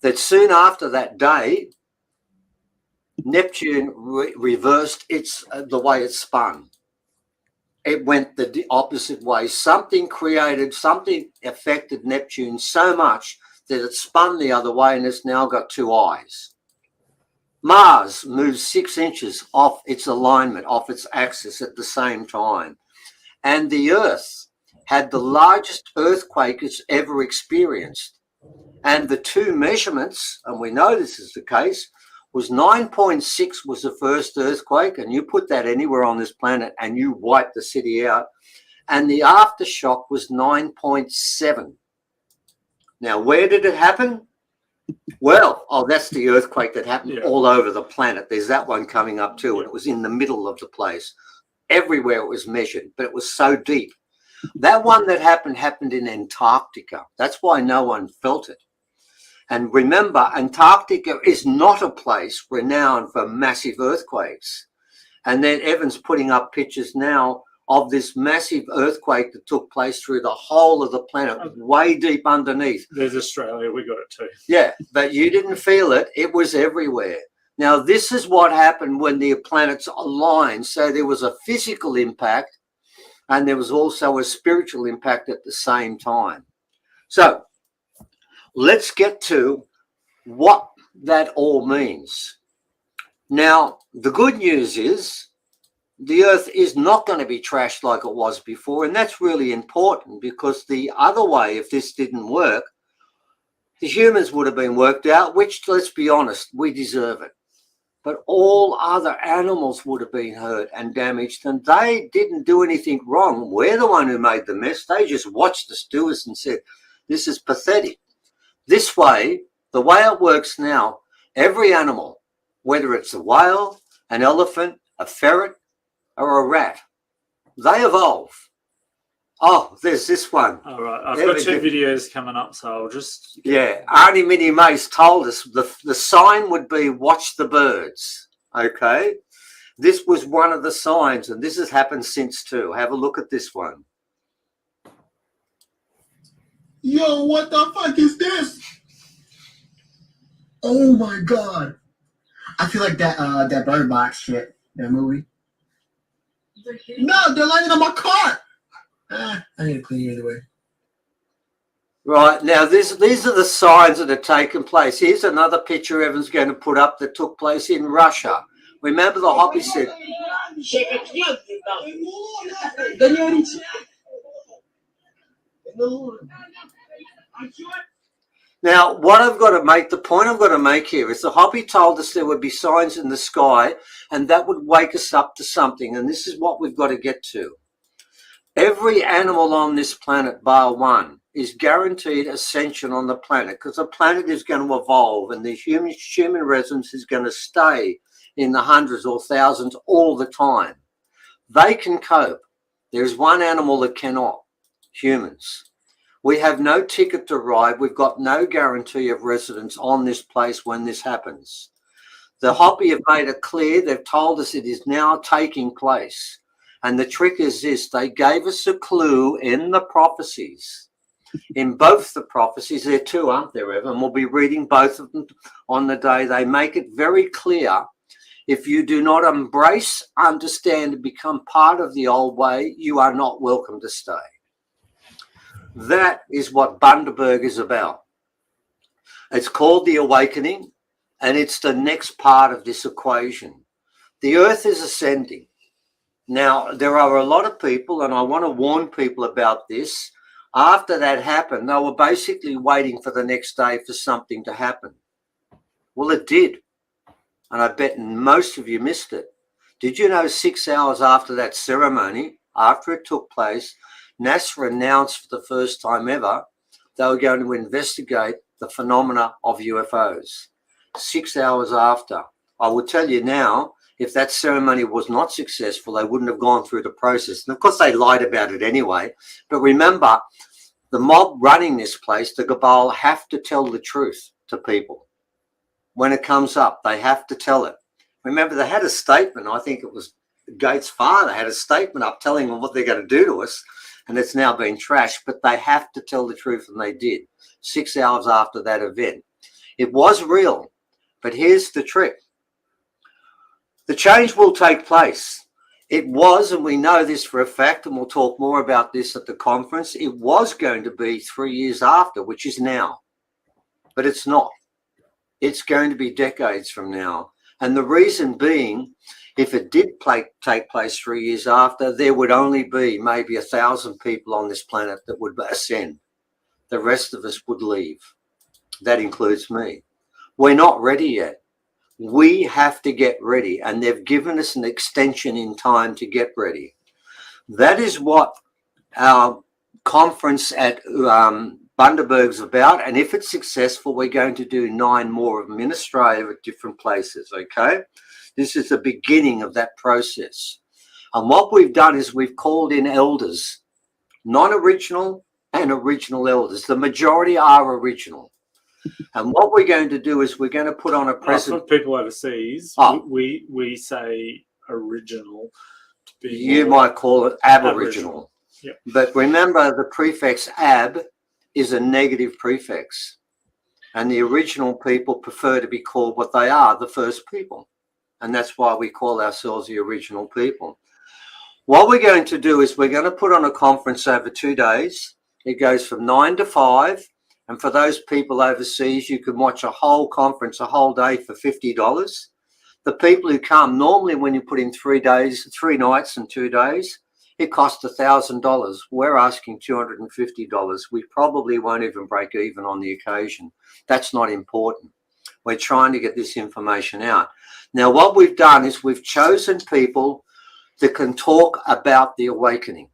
S3: that soon after that day, Neptune reversed the way it spun. It went the opposite way. Something affected Neptune so much that it spun the other way and it's now got two eyes. Mars moves 6 inches off its alignment, off its axis at the same time. And the Earth had the largest earthquake it's ever experienced. And the two measurements, and we know this is the case, was 9.6 was the first earthquake, and you put that anywhere on this planet and you wipe the city out. And the aftershock was 9.7. Now, where did it happen? Well, that's the earthquake that happened all over the planet. There's that one coming up too, and it was in the middle of the place. Everywhere it was measured, but it was so deep. That one that happened in Antarctica. That's why no one felt it. And remember, Antarctica is not a place renowned for massive earthquakes. And then Evan's putting up pictures now of this massive earthquake that took place through the whole of the planet, way deep underneath.
S2: There's Australia, we got it too.
S3: Yeah, but you didn't feel it. It was everywhere. Now, this is what happened when the planets aligned. So there was a physical impact and there was also a spiritual impact at the same time. So let's get to what that all means. Now, the good news is the Earth is not going to be trashed like it was before, and that's really important, because the other way, if this didn't work, the humans would have been worked out, which, let's be honest, we deserve it. But all other animals would have been hurt and damaged, and they didn't do anything wrong. We're the one who made the mess. They just watched us do us and said, this is pathetic. This way, the way it works now, every animal, whether it's a whale, an elephant, a ferret, or a rat, they evolve. Oh, there's this one.
S2: All right, I've got 2 videos coming up, so I'll just...
S3: Yeah, Arnie Mini Mace told us the sign would be watch the birds, okay? This was one of the signs, and this has happened since too. Have a look at this one.
S4: Yo, what the fuck is this? Oh my god. I feel like that Bird Box shit, that movie. No, they're landing on my car. I need to clean it either way.
S3: Right, now these are the signs that have taken place. Here's another picture Evan's going to put up that took place in Russia. Remember the Hoppy said... Now, what I've got to make, the point I've got to make here is the Hoppy told us there would be signs in the sky, and that would wake us up to something, and this is what we've got to get to. Every animal on this planet, bar one, is guaranteed ascension on the planet, because the planet is going to evolve, and the human residence is going to stay in the hundreds or thousands all the time. They can cope. There's one animal that cannot: humans. We have no ticket to ride. We've got no guarantee of residence on this place when this happens. The Hoppy have made it clear. They've told us it is now taking place. And the trick is this: they gave us a clue in the prophecies. In both the prophecies, there are 2, aren't there, Evan? And we'll be reading both of them on the day. They make it very clear: if you do not embrace, understand, and become part of the old way, you are not welcome to stay. That is what Bundaberg is about. It's called the awakening, and it's the next part of this equation. The Earth is ascending. Now, there are a lot of people, and I want to warn people about this. After that happened, they were basically waiting for the next day for something to happen. Well, it did. And I bet most of you missed it. Did you know 6 hours after that ceremony, after it took place, NASA announced for the first time ever they were going to investigate the phenomena of UFOs? 6 hours after. I will tell you now, if that ceremony was not successful, they wouldn't have gone through the process. And of course, they lied about it anyway. But remember, the mob running this place, the cabal, have to tell the truth to people. When it comes up, they have to tell it. Remember, they had a statement. I think it was Gates' father had a statement up telling them what they're going to do to us. And it's now been trashed. But they have to tell the truth, and they did. 6 hours after that event. It was real. But here's the trick. The change will take place. It was, and we know this for a fact, and we'll talk more about this at the conference, it was going to be 3 years after, which is now. But it's not. It's going to be decades from now. And the reason being, if it did take place 3 years after, there would only be maybe 1,000 people on this planet that would ascend. The rest of us would leave. That includes me. We're not ready yet. We have to get ready, and they've given us an extension in time to get ready. That is what our conference at Bundaberg's about, and if it's successful, we're going to do 9 more of them in Australia at different places, okay? This is the beginning of that process. And what we've done is we've called in elders, non-original and original elders. The majority are original. And what we're going to do is we're going to put on a present.
S2: For people overseas, we say original. To be
S3: you might call it aboriginal.
S2: Yep.
S3: But remember, the prefix ab is a negative prefix. And the original people prefer to be called what they are, the first people. And that's why we call ourselves the original people. What we're going to do is we're going to put on a conference over 2 days. It goes from 9 to 5. And for those people overseas, you can watch a whole conference, a whole day for $50. The people who come, normally when you put in 3 days, 3 nights and 2 days, it costs $1,000. We're asking $250. We probably won't even break even on the occasion. That's not important. We're trying to get this information out. Now, what we've done is we've chosen people that can talk about the awakening.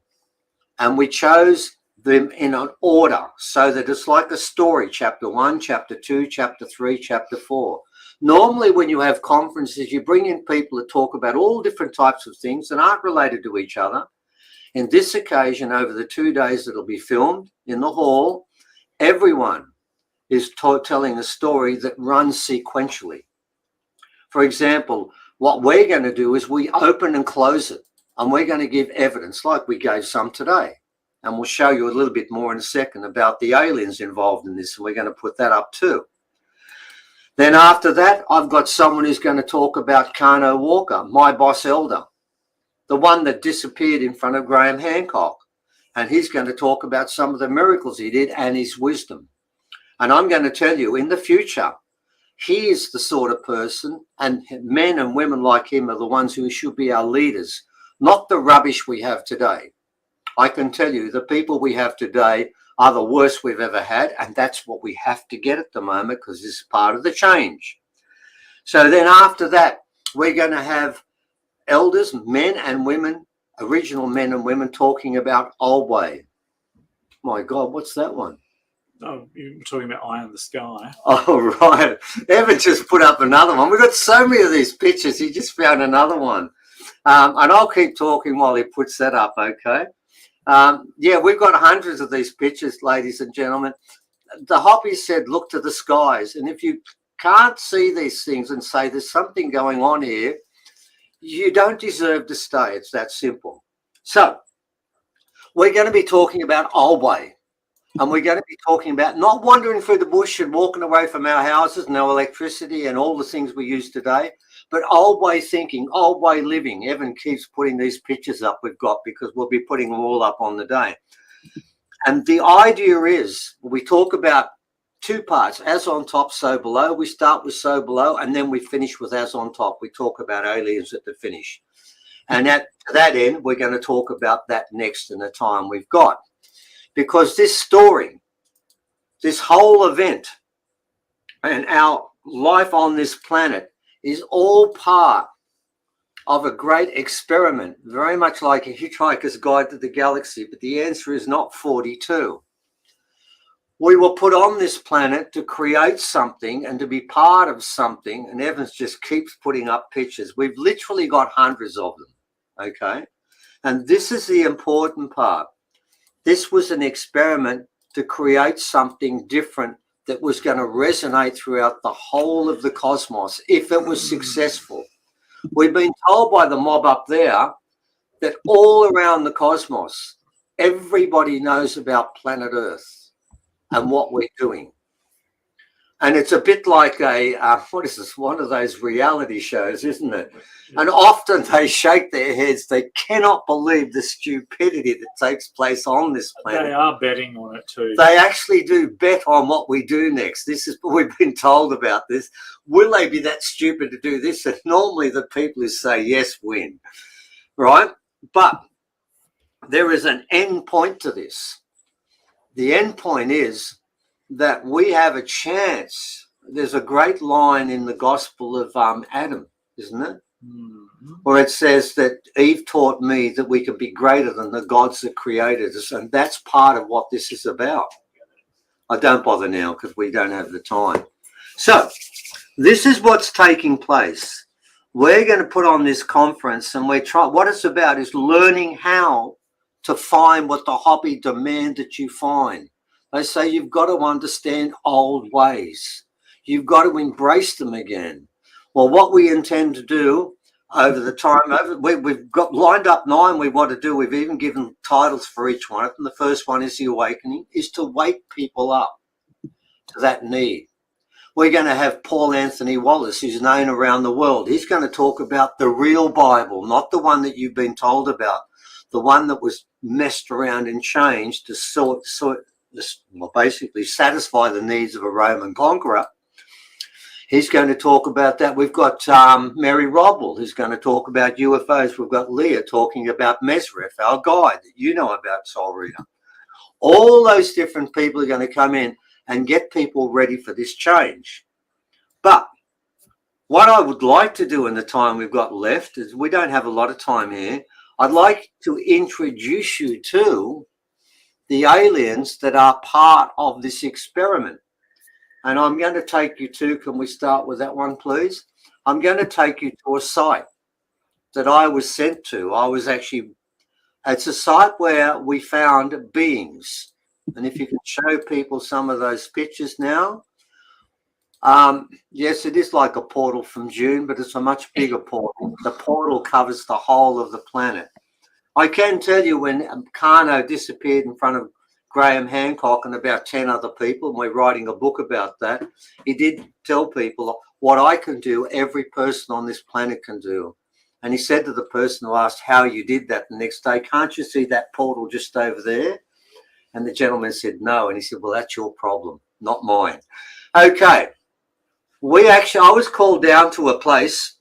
S3: And we chose them in an order so that it's like a story, chapter 1, chapter 2, chapter 3, chapter 4. Normally, when you have conferences, you bring in people that talk about all different types of things that aren't related to each other. In this occasion, over the 2 days that'll be filmed in the hall, everyone is telling a story that runs sequentially. For example, what we're going to do is we open and close it, and we're going to give evidence like we gave some today. And we'll show you a little bit more in a second about the aliens involved in this, and we're going to put that up too. Then after that, I've got someone who's going to talk about Carno Walker, my boss elder, the one that disappeared in front of Graham Hancock. And he's going to talk about some of the miracles he did and his wisdom. And I'm going to tell you, in the future, he is the sort of person, and men and women like him are the ones who should be our leaders, not the rubbish we have today. I can tell you the people we have today are the worst we've ever had, and that's what we have to get at the moment because this is part of the change. So then after that, we're going to have elders, men and women, original men and women talking about Old Way. My God, what's that one?
S2: Oh, you're talking about Eye in the Sky.
S3: Oh, right. Evan just put up another one. We've got so many of these pictures. He just found another one. And I'll keep talking while he puts that up, okay? Yeah, we've got hundreds of these pictures, ladies and gentlemen. The Hoppy said, look to the skies. And if you can't see these things and say there's something going on here, you don't deserve to stay. It's that simple. So we're going to be talking about Old Way. And we're going to be talking about not wandering through the bush and walking away from our houses, no electricity and all the things we use today, but old way thinking, old way living. Evan keeps putting these pictures up we've got because we'll be putting them all up on the day. And the idea is we talk about 2 parts, as on top, so below. We start with so below, and then we finish with as on top. We talk about aliens at the finish. And at that end, we're going to talk about that next in the time we've got. Because this story, this whole event, and our life on this planet is all part of a great experiment, very much like a Hitchhiker's Guide to the Galaxy, but the answer is not 42. We were put on this planet to create something and to be part of something, and Evans just keeps putting up pictures. We've literally got hundreds of them, okay? And this is the important part. This was an experiment to create something different that was going to resonate throughout the whole of the cosmos if it was successful. We've been told by the mob up there that all around the cosmos, everybody knows about planet Earth and what we're doing. And it's a bit like a, what is this, one of those reality shows, isn't it? And often they shake their heads. They cannot believe the stupidity that takes place on this planet.
S2: They are betting on it too.
S3: They actually do bet on what we do next. This is, we've been told about this. Will they be that stupid to do this? And normally the people who say yes win, right? But there is an end point to this. The end point is that we have a chance. There's a great line in the Gospel of Adam, isn't it? Mm-hmm. Where it says that Eve taught me that we could be greater than the gods that created us. And that's part of what this is about. I don't bother now because we don't have the time. So this is what's taking place. We're going to put on this conference, and what it's about is learning how to find what the Hopi demand that you find. They say you've got to understand old ways. You've got to embrace them again. Well, what we intend to do over the time, we've got lined up 9 we want to do. We've even given titles for each one. And the first one is the awakening, is to wake people up to that need. We're going to have Paul Anthony Wallace, who's known around the world. He's going to talk about the real Bible, not the one that you've been told about, the one that was messed around and changed to basically satisfy the needs of a Roman conqueror. He's going to talk about that. We've got Mary Roble, who's going to talk about UFOs. We've got Leah talking about Mesrith, our guide that you know about, Solreta. All those different people are going to come in and get people ready for this change. But what I would like to do in the time we've got left is, we don't have a lot of time here, I'd like to introduce you to the aliens that are part of this experiment. And I'm going to take you to, can we start with that one, please? I'm going to take you to a site that I was sent to. It's a site where we found beings. And if you can show people some of those pictures now. Yes, it is like a portal from June, but it's a much bigger portal. The portal covers the whole of the planet. I can tell you, when Carno disappeared in front of Graham Hancock and about 10 other people, and we're writing a book about that, he did tell people, what I can do, every person on this planet can do. And he said to the person who asked how you did that the next day, can't you see that portal just over there? And the gentleman said no. And he said, well, that's your problem, not mine. Okay. I was called down to a place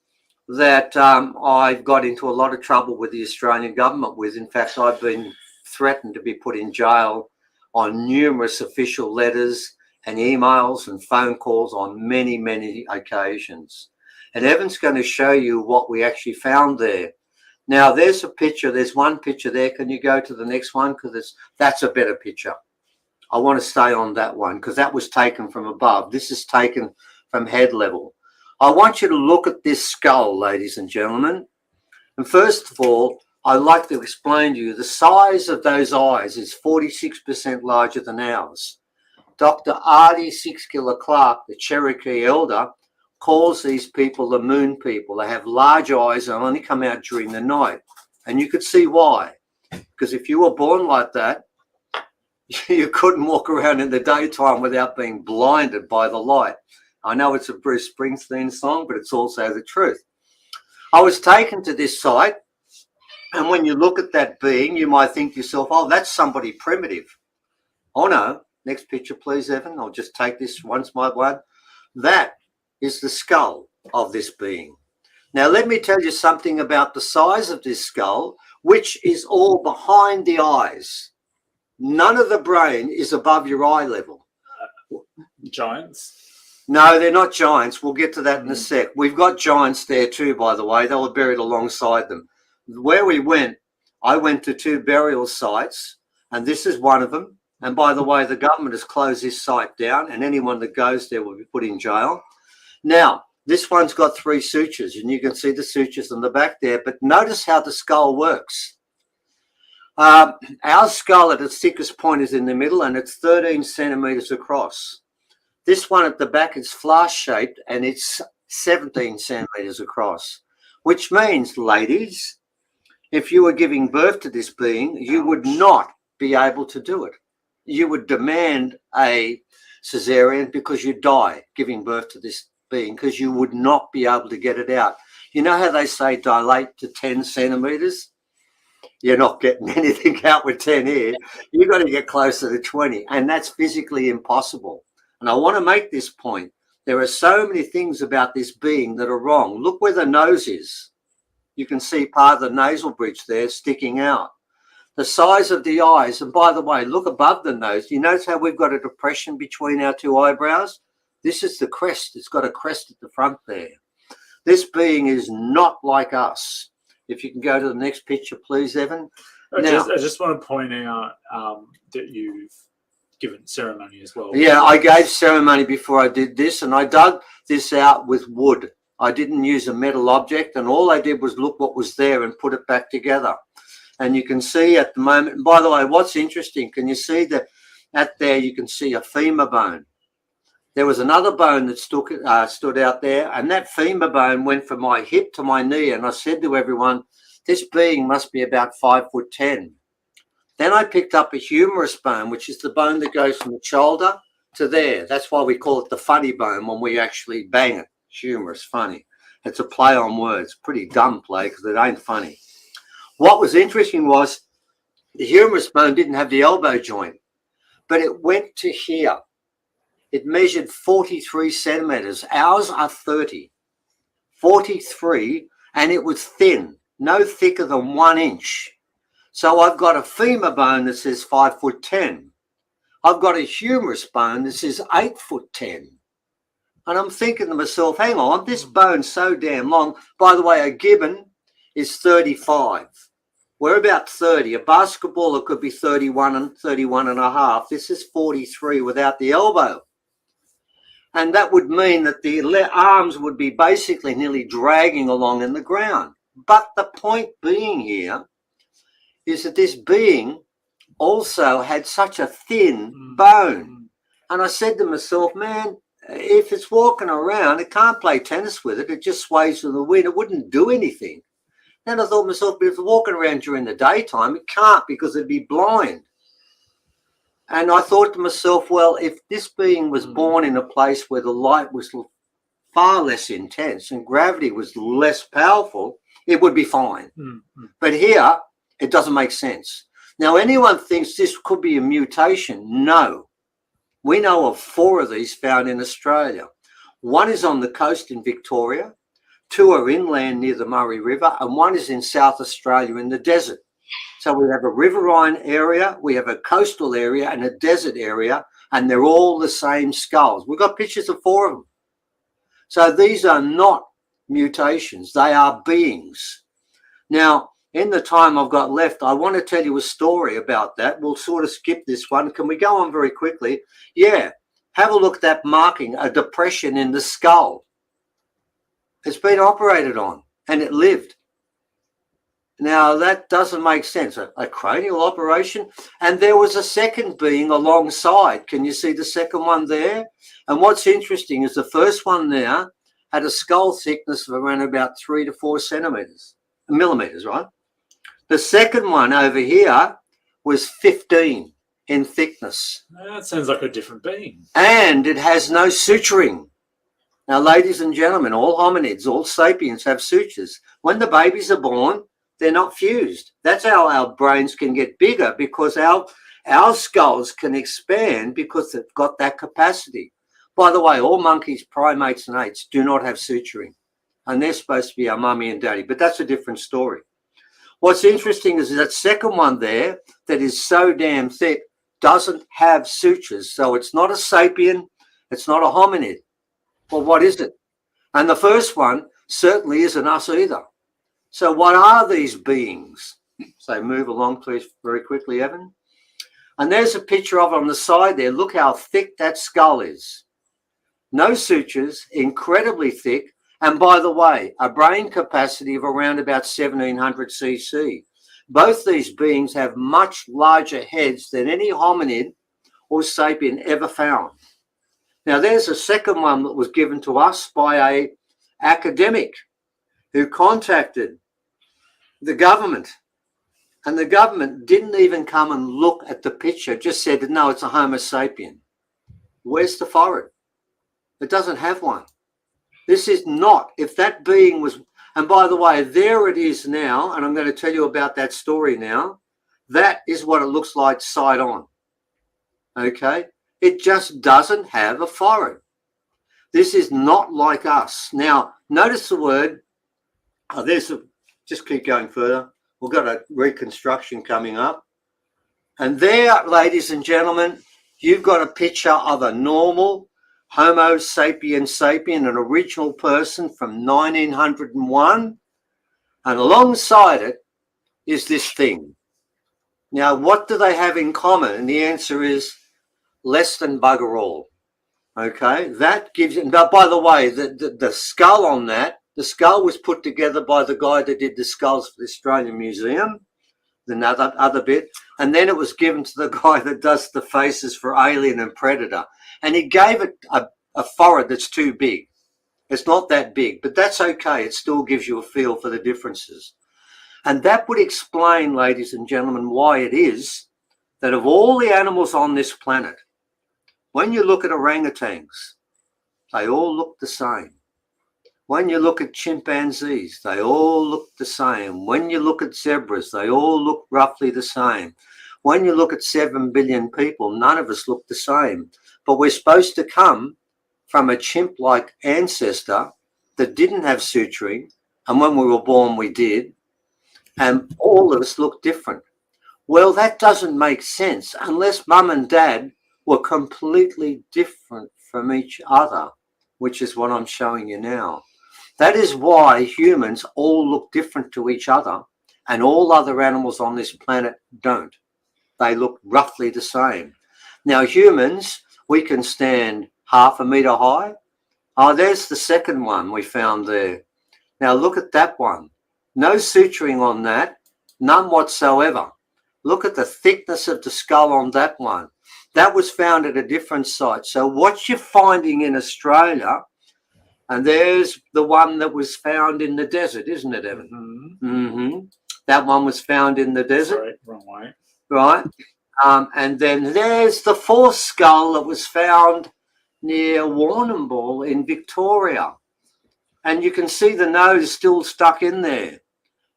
S3: that I got into a lot of trouble with the Australian government with. In fact, I've been threatened to be put in jail on numerous official letters and emails and phone calls on many, many occasions. And Evan's going to show you what we actually found there. Now, there's a picture. There's one picture there. Can you go to the next one? Because that's a better picture. I want to stay on that one because that was taken from above. This is taken from head level. I want you to look at this skull, ladies and gentlemen. And first of all, I'd like to explain to you the size of those eyes is 46% larger than ours. Dr. Artie Six-Killer Clark, the Cherokee elder, calls these people the moon people. They have large eyes and only come out during the night. And you could see why. Because if you were born like that, you couldn't walk around in the daytime without being blinded by the light. I know it's a Bruce Springsteen song, but it's also the truth. I was taken to this site, and when you look at that being, you might think to yourself, oh, that's somebody primitive. Oh, no. Next picture, please, Evan. I'll just take this once by one. That is the skull of this being. Now, let me tell you something about the size of this skull, which is all behind the eyes. None of the brain is above your eye level.
S2: Giants?
S3: No, they're not giants. We'll get to that in a sec. We've got giants there too, by the way. They were buried alongside them. Where we went, I went to 2 burial sites, and this is one of them. And by the way, the government has closed this site down, and anyone that goes there will be put in jail. Now, this one's got 3 sutures, and you can see the sutures on the back there. But notice how the skull works. Our skull at its thickest point is in the middle, and it's 13 centimeters across. This one at the back is flask-shaped, and it's 17 centimeters across, which means, ladies, if you were giving birth to this being, you would not be able to do it. You would demand a cesarean because you'd die giving birth to this being because you would not be able to get it out. You know how they say dilate to 10 centimeters? You're not getting anything out with 10 here. You've got to get closer to 20, and that's physically impossible. And I want to make this point. There are so many things about this being that are wrong. Look where the nose is. You can see part of the nasal bridge there sticking out. The size of the eyes, and by the way, look above the nose. You notice how we've got a depression between our 2 eyebrows? This is the crest. It's got a crest at the front there. This being is not like us. If you can go to the next picture, please, Evan.
S2: I just want to point out that you've given ceremony as well.
S3: Yeah, I gave ceremony before I did this, and I dug this out with wood. I didn't use a metal object, and all I did was look what was there and put it back together. And you can see at the moment, and by the way, what's interesting, can you see that at there you can see a femur bone? There was another bone that stood out there, and that femur bone went from my hip to my knee, and I said to everyone, this being must be about 5'10". Then I picked up a humerus bone, which is the bone that goes from the shoulder to there. That's why we call it the funny bone when we actually bang it. Humerus, funny. It's a play on words. Pretty dumb play because it ain't funny. What was interesting was the humerus bone didn't have the elbow joint. but it went to here. It measured 43 centimeters. Ours are 30. 43, and it was thin, no thicker than 1 inch. So I've got a femur bone that says 5'10". I've got a humerus bone that says 8'10". And I'm thinking to myself, hang on, this bone's so damn long. By the way, a gibbon is 35. We're about 30. A basketballer could be 31 and a half. This is 43 without the elbow. And that would mean that the arms would be basically nearly dragging along in the ground. But the point being here is that this being also had such a thin bone. And I said to myself, man, if it's walking around, it can't play tennis with it. It just sways in the wind. It wouldn't do anything. Then I thought to myself, but if it's walking around during the daytime, it can't because it'd be blind. And I thought to myself, well, if this being was born in a place where the light was far less intense and gravity was less powerful, it would be fine. But here, it doesn't make sense. Now, anyone thinks this could be a mutation. No. We know of 4 of these found in Australia. 1 is on the coast in Victoria, 2 are inland near the Murray River, and 1 is in South Australia in the desert. So we have a riverine area, we have a coastal area and a desert area, and they're all the same skulls. We've got pictures of 4 of them. So these are not mutations, they are beings. Now, in the time I've got left, I want to tell you a story about that. We'll sort of skip this one. Can we go on very quickly? Yeah, have a look at that marking, a depression in the skull. It's been operated on and it lived. Now, that doesn't make sense. A cranial operation. And there was a second being alongside. Can you see the second one there? And what's interesting is the first one there had a skull thickness of around about 3 to 4 millimeters, right? The second one over here was 15 in thickness.
S2: That sounds like a different being.
S3: And it has no suturing. Now, ladies and gentlemen, all hominids, all sapiens have sutures. When the babies are born, they're not fused. That's how our brains can get bigger, because our skulls can expand because they've got that capacity. By the way, all monkeys, primates and apes do not have suturing, and they're supposed to be our mummy and daddy, but that's a different story. What's interesting is that second one there that is so damn thick doesn't have sutures. So it's not a sapien, it's not a hominid. Well, what is it? And the first one certainly isn't us either. So what are these beings? So move along, please, very quickly, Evan. And there's a picture of it on the side there. Look how thick that skull is. No sutures, incredibly thick. And by the way, a brain capacity of around about 1700 cc. Both these beings have much larger heads than any hominid or sapien ever found. Now, there's a second one that was given to us by an academic who contacted the government. And the government didn't even come and look at the picture, just said, no, it's a Homo sapien. Where's the forehead? It doesn't have one. This is not, if that being was, and by the way, there it is now, and I'm going to tell you about that story now. That is what it looks like side on. Okay? It just doesn't have a forehead. This is not like us. Now, notice the word, just keep going further. We've got a reconstruction coming up. And there, ladies and gentlemen, you've got a picture of a normal Homo sapien sapien, an original person from 1901. And alongside it is this thing. Now, what do they have in common? And the answer is less than bugger all. Okay, that gives it. Now, by the way, the skull on that, the skull was put together by the guy that did the skulls for the Australian Museum, the other bit, and then it was given to the guy that does the faces for Alien and Predator, and he gave it a forehead that's too big. It's not that big, but that's okay. It still gives you a feel for the differences. And that would explain, ladies and gentlemen, why it is that of all the animals on this planet, when you look at orangutans, they all look the same. When you look at chimpanzees, they all look the same. When you look at zebras, they all look roughly the same. when you look at 7 billion people, none of us look the same. But we're supposed to come from a chimp-like ancestor that didn't have suturing, and when we were born we did, and all of us look different. Well, that doesn't make sense unless mum and dad were completely different from each other, which is what I'm showing you now. That is why humans all look different to each other, and all other animals on this planet don't. They look roughly the same. Now, humans, we can stand 1/2 meter high. Oh, there's the second one we found there. Now, look at that one. No suturing on that, none whatsoever. Look at the thickness of the skull on that one. That was found at a different site. So what you're finding in Australia, and there's the one that was found in the desert, isn't it, Evan? Mm-hmm. That one was found in the desert.
S2: Sorry, wrong way.
S3: Right. And then there's the fourth skull that was found near Warrnambool in Victoria. And you can see the nose still stuck in there.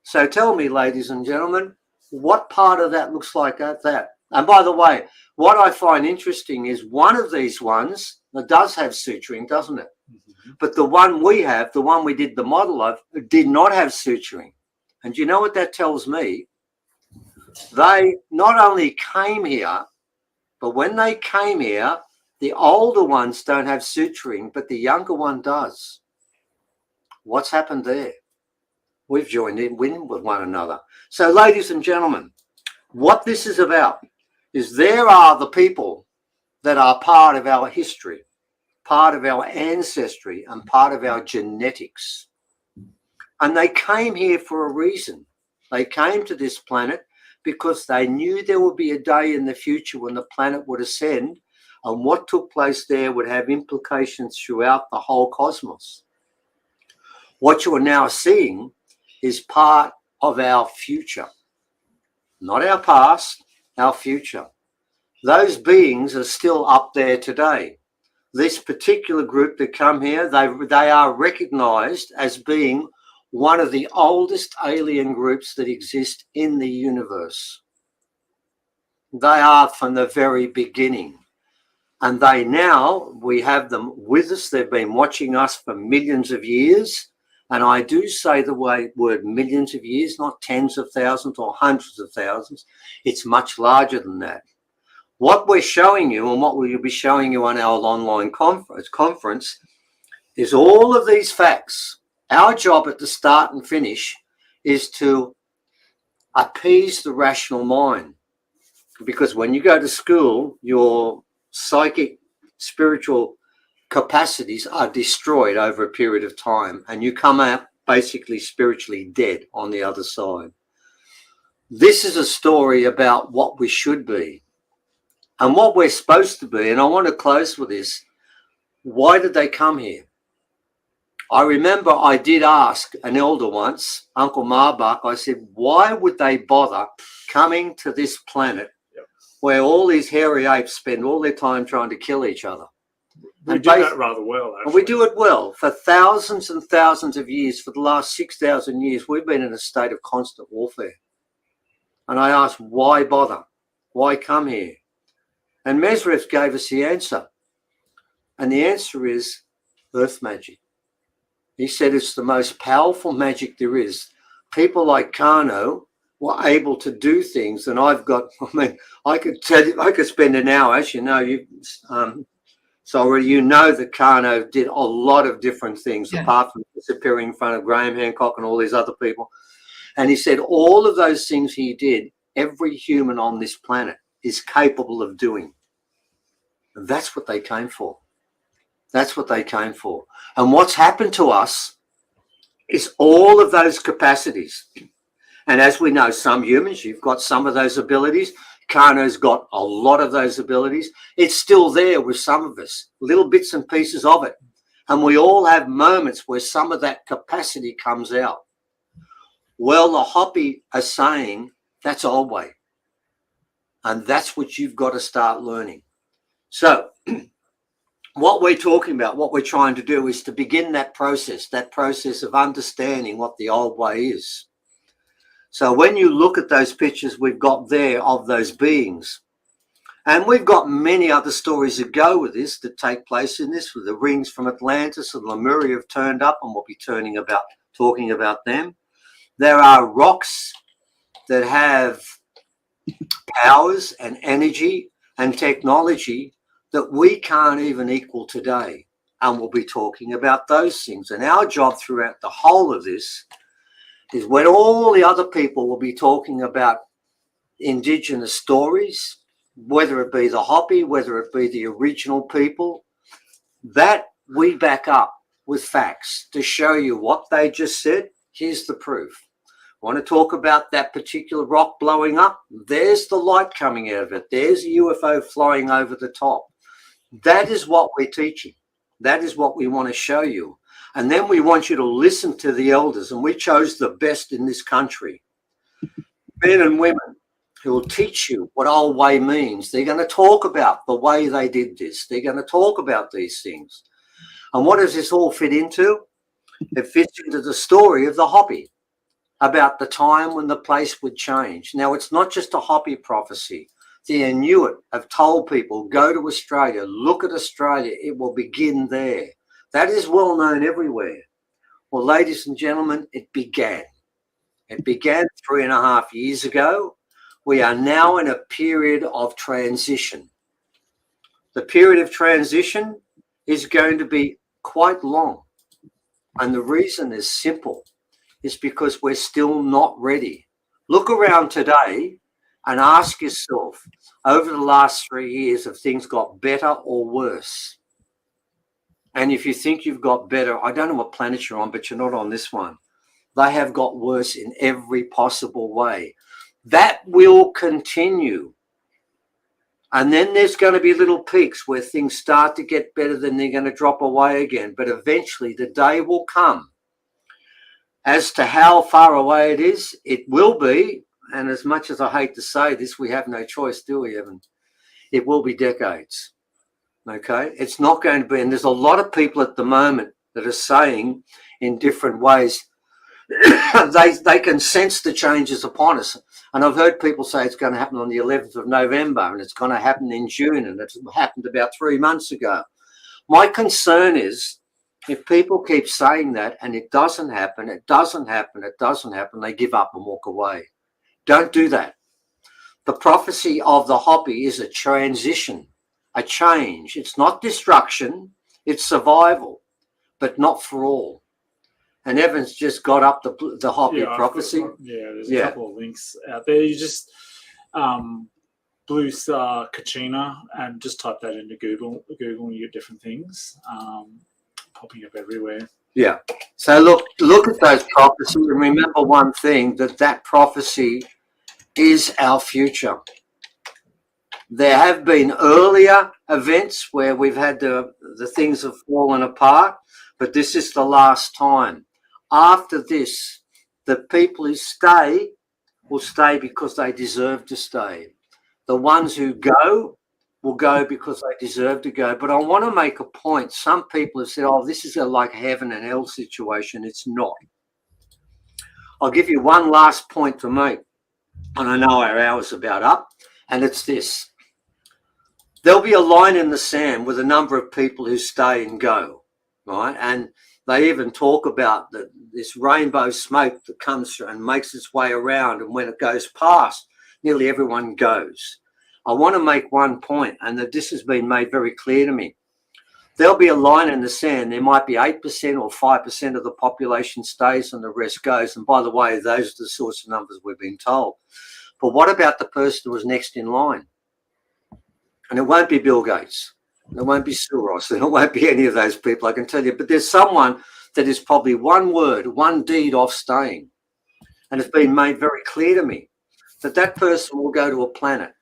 S3: So tell me, ladies and gentlemen, what part of that looks like that? And by the way, what I find interesting is one of these ones that does have suturing, doesn't it? Mm-hmm. But the one we have, the one we did the model of, did not have suturing. And you know what that tells me? They not only came here, but when they came here, the older ones don't have suturing, but the younger one does. What's happened there? We've joined in with one another. So, ladies and gentlemen, what this is about is there are the people that are part of our history, part of our ancestry, and part of our genetics. And they came here for a reason. They came to this planet because they knew there would be a day in the future when the planet would ascend, and what took place there would have implications throughout the whole cosmos. What you are now seeing is part of our future, not our past, our future. Those beings are still up there today. This particular group that come here, they are recognized as being one of the oldest alien groups that exist in the universe. They are from the very beginning. And we have them with us. They've been watching us for millions of years. And I do say the word millions of years, not tens of thousands or hundreds of thousands. It's much larger than that. What we're showing you, and what we'll be showing you on our online conference is all of these facts. Our job at the start and finish is to appease the rational mind. Because when you go to school, your psychic, spiritual capacities are destroyed over a period of time, and you come out basically spiritually dead on the other side. This is a story about what we should be and what we're supposed to be. And I want to close with this. Why did they come here? I remember I did ask an elder once, Uncle Marbach, I said, why would they bother coming to this planet where all these hairy apes spend all their time trying to kill each other?
S2: We do that rather well, actually.
S3: We do it well. For thousands and thousands of years, for the last 6,000 years, we've been in a state of constant warfare. And I asked, why bother? Why come here? And Mesrith gave us the answer. And the answer is earth magic. He said it's the most powerful magic there is. People like Kano were able to do things, and I've got, I mean, I could tell you, I could spend an hour, as you know, so already you know that Kano did a lot of different things, apart from disappearing in front of Graham Hancock and all these other people. And he said all of those things he did, every human on this planet is capable of doing. And that's what they came for. That's what they came for. And what's happened to us is all of those capacities. And as we know, some humans, you've got some of those abilities. Kano's got a lot of those abilities. It's still there with some of us, little bits and pieces of it. And we all have moments where some of that capacity comes out. Well, the Hopi are saying that's our way. And that's what you've got to start learning. So what we're talking about, what we're trying to do is to begin that process of understanding what the old way is. So when you look at those pictures we've got there of those beings, and we've got many other stories that go with this, that take place in this, with the rings from Atlantis and Lemuria have turned up, and we'll be talking about them. There are rocks that have powers and energy and technology that we can't even equal today. And we'll be talking about those things. And our job throughout the whole of this is, when all the other people will be talking about indigenous stories, whether it be the Hopi, whether it be the original people, that we back up with facts to show you what they just said. Here's the proof. Want to talk about that particular rock blowing up? There's the light coming out of it. There's a UFO flying over the top. That is what we're teaching. That is what we want to show you. And then we want you to listen to the elders. And we chose the best in this country, men and women, who will teach you what old way means. They're going to talk about the way they did this. They're going to talk about these things. And what does this all fit into? It fits into the story of the Hopi, about the time when the place would change. Now, it's not just a Hopi prophecy. The Inuit have told people, go to Australia, look at Australia, it will begin there. That is well known everywhere. Well, ladies and gentlemen, it began. It began 3.5 years ago. We are now in a period of transition. The period of transition is going to be quite long. And the reason is simple. It's because we're still not ready. Look around today and ask yourself, over the last 3 years, have things got better or worse? And if you think you've got better, I don't know what planet you're on, but you're not on this one. They have got worse in every possible way. That will continue. And then there's going to be little peaks where things start to get better, then they're going to drop away again. But eventually the day will come. As to how far away it is, it will be, and as much as I hate to say this, we have no choice, do we, Evan? It will be decades, okay? It's not going to be, and there's a lot of people at the moment that are saying in different ways, they can sense the changes upon us. And I've heard people say it's going to happen on the 11th of November and it's going to happen in June, and it's happened about 3 months ago. My concern is, if people keep saying that and it doesn't happen, it doesn't happen, it doesn't happen, they give up and walk away. Don't do that. The prophecy of the Hopi is a transition, a change. It's not destruction, it's survival, but not for all. And Evans just got up the Hopi prophecy.
S2: There's a couple of links out there. You just Blue Star Kachina and just type that into Google and you get different things popping up everywhere. Yeah.
S3: So look at those prophecies and remember one thing, that prophecy is our future. There have been earlier events where we've had the things have fallen apart, but this is the last time. After this, the people who stay will stay because they deserve to stay. The ones who go will go because they deserve to go. But I want to make a point. Some people have said, oh, this is like heaven and hell situation. It's not. I'll give you one last point to make, and I know our hour's about up, and it's this. There'll be a line in the sand with a number of people who stay and go, right? And they even talk about this rainbow smoke that comes through and makes its way around, and when it goes past, nearly everyone goes. I want to make one point, and that this has been made very clear to me. There'll be a line in the sand. There might be 8% or 5% of the population stays and the rest goes. And by the way, those are the sorts of numbers we've been told. But what about the person who was next in line? And it won't be Bill Gates. It won't be Soros. It won't be any of those people, I can tell you. But there's someone that is probably one word, one deed off staying. And it's been made very clear to me that person will go to a planet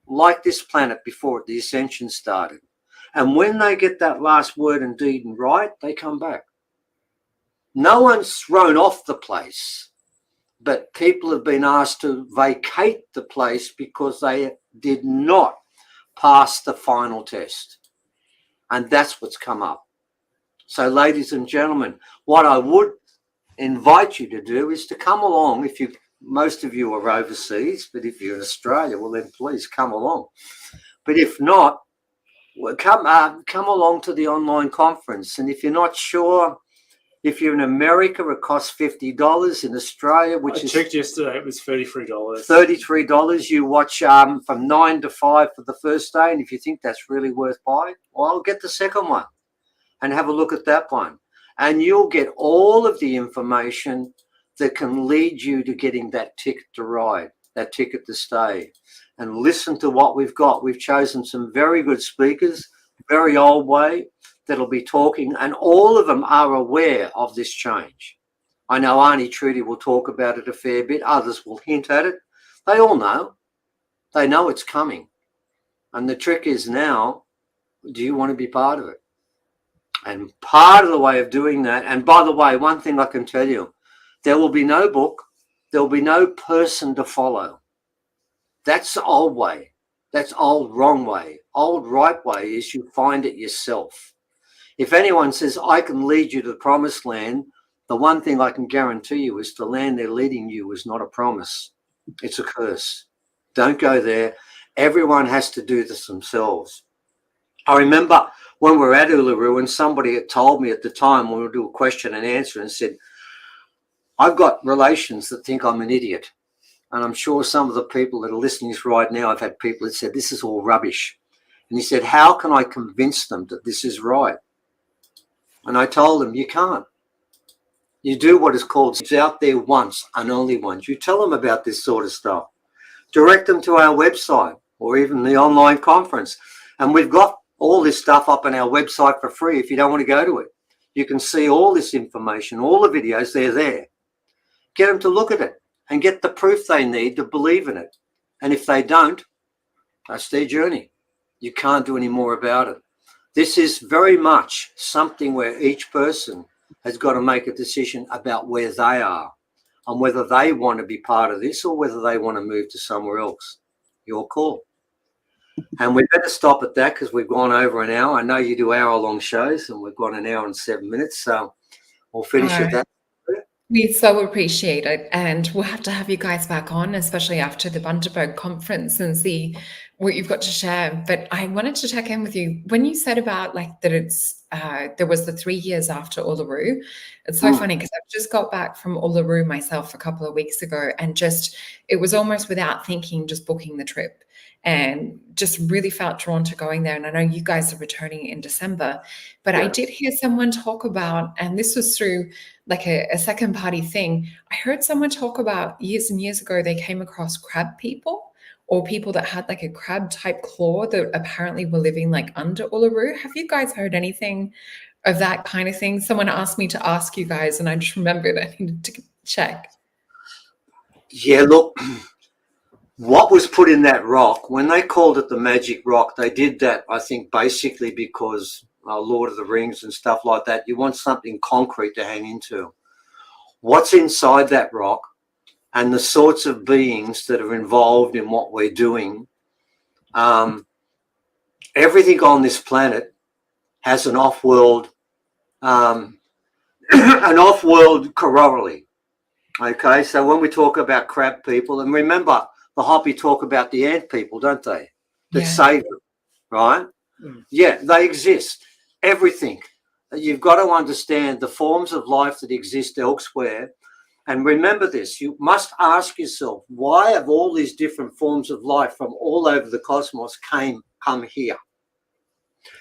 S3: like this planet before the ascension started. And when they get that last word and deed and right, they come back. No one's thrown off the place, but people have been asked to vacate the place because they did not pass the final test. And that's what's come up. So, ladies and gentlemen, what I would invite you to do is to come along, if you most of you are overseas, but if you're in Australia, well, then please come along. But if not, well, come along to the online conference. And if you're not sure, if you're in America, it costs $50. In Australia, which
S2: I checked yesterday, it was $33.
S3: $33. You watch from 9 to 5 for the first day, and if you think that's really worth buying, well, get the second one and have a look at that one. And you'll get all of the information that can lead you to getting that ticket to ride, that ticket to stay. And listen to what we've got. We've chosen some very good speakers, very old way, that'll be talking, and all of them are aware of this change. I know Arnie Trudy will talk about it a fair bit. Others will hint at it. They all know. They know it's coming. And the trick is now, do you want to be part of it? And part of the way of doing that, and by the way, one thing I can tell you, there will be no book. There will be no person to follow. That's the old way. That's old wrong way. Old right way is you find it yourself. If anyone says, I can lead you to the promised land, the one thing I can guarantee you is the land they're leading you is not a promise. It's a curse. Don't go there. Everyone has to do this themselves. I remember when we were at Uluru and somebody had told me at the time when we would do a question and answer and said, I've got relations that think I'm an idiot. And I'm sure some of the people that are listening to this right now, I've had people that said, this is all rubbish. And he said, how can I convince them that this is right? And I told them, you can't. You do what is called, it's out there once and only once. You tell them about this sort of stuff. Direct them to our website or even the online conference. And we've got all this stuff up on our website for free if you don't want to go to it. You can see all this information, all the videos, they're there. Get them to look at it and get the proof they need to believe in it. And if they don't, that's their journey. You can't do any more about it. This is very much something where each person has got to make a decision about where they are and whether they want to be part of this or whether they want to move to somewhere else. Your call. And we better stop at that because we've gone over an hour. I know you do hour-long shows and we've got an hour and 7 minutes, so we'll finish at that.
S1: We so appreciate it, and we'll have to have you guys back on, especially after the Bundaberg conference, and see what you've got to share. But I wanted to check in with you when you said about like that it's there was the 3 years after Uluru. It's so funny because I've just got back from Uluru myself a couple of weeks ago, and just it was almost without thinking, just booking the trip, and just really felt drawn to going there. And I know you guys are returning in December, but I did hear someone talk about, and this was through like a second party thing. I heard someone talk about years and years ago, they came across crab people or people that had like a crab type claw that apparently were living like under Uluru. Have you guys heard anything of that kind of thing? Someone asked me to ask you guys, and I just remembered I needed to check.
S3: Yeah, look, what was put in that rock, when they called it the magic rock, they did that, I think, basically because Lord of the Rings and stuff like that, you want something concrete to hang into. What's inside that rock and the sorts of beings that are involved in what we're doing, everything on this planet has an off-world corollary. Okay, so when we talk about crab people, and remember, the Hopi talk about the ant people, don't they? That save them, right? Yeah, they exist. Everything. You've got to understand the forms of life that exist elsewhere. And remember this, you must ask yourself, why have all these different forms of life from all over the cosmos come here?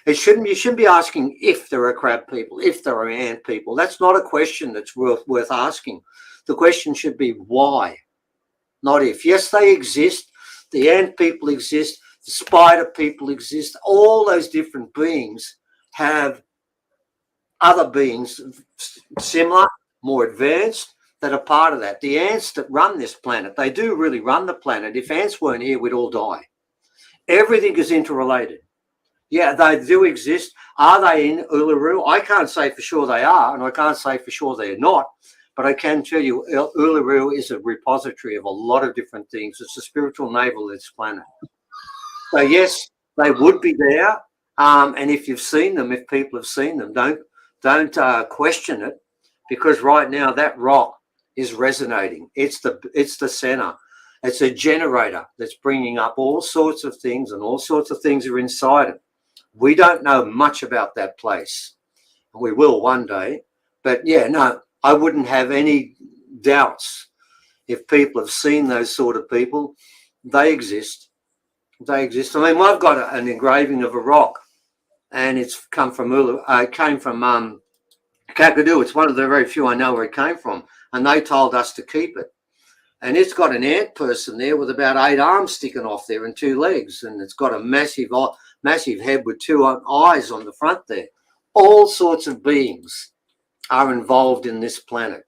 S3: You shouldn't be asking if there are crab people, if there are ant people. That's not a question that's worth asking. The question should be why, not if. Yes, they exist. The ant people exist. The spider people exist. All those different beings have other beings similar, more advanced, that are part of that. The ants that run this planet, they do really run the planet. If ants weren't here, we'd all die. Everything is interrelated. Yeah, they do exist. Are they in Uluru? I can't say for sure they are, and I can't say for sure they're not, but I can tell you Uluru is a repository of a lot of different things. It's the spiritual navel of this planet. So yes, they would be there. And if you've seen them, if people have seen them, don't question it, because right now that rock is resonating. It's the center. It's a generator that's bringing up all sorts of things, and all sorts of things are inside it. We don't know much about that place. We will one day. But yeah, no, I wouldn't have any doubts if people have seen those sort of people. They exist. They exist. I mean, I've got an engraving of a rock, and it's come from it came from Kakadu. It's one of the very few I know where it came from, and they told us to keep it. And it's got an ant person there with about 8 arms sticking off there and 2 legs, and it's got a massive head with 2 eyes on the front there. All sorts of beings are involved in this planet.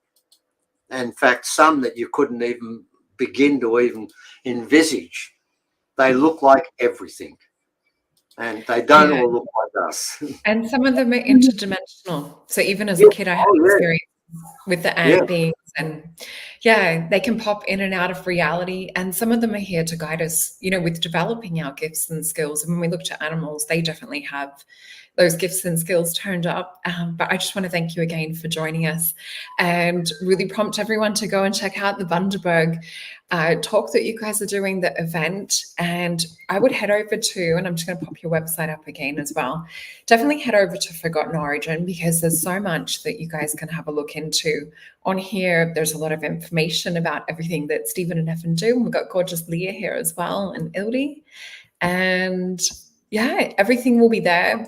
S3: In fact, some that you couldn't even begin to even envisage. They look like everything, and they don't all look like us.
S1: And some of them are interdimensional. So even as a kid, I had experience with the ant beings, and they can pop in and out of reality. And some of them are here to guide us, with developing our gifts and skills. And when we look to animals, they definitely have those gifts and skills turned up. But I just want to thank you again for joining us, and really prompt everyone to go and check out the Bundaberg talk that you guys are doing, the event. And I would head over to, and I'm just going to pop your website up again as well, definitely head over to Forgotten Origin, because there's so much that you guys can have a look into on here. There's a lot of information about everything that Stephen and Evan do. And we've got gorgeous Leah here as well, and Ildi. And everything will be there.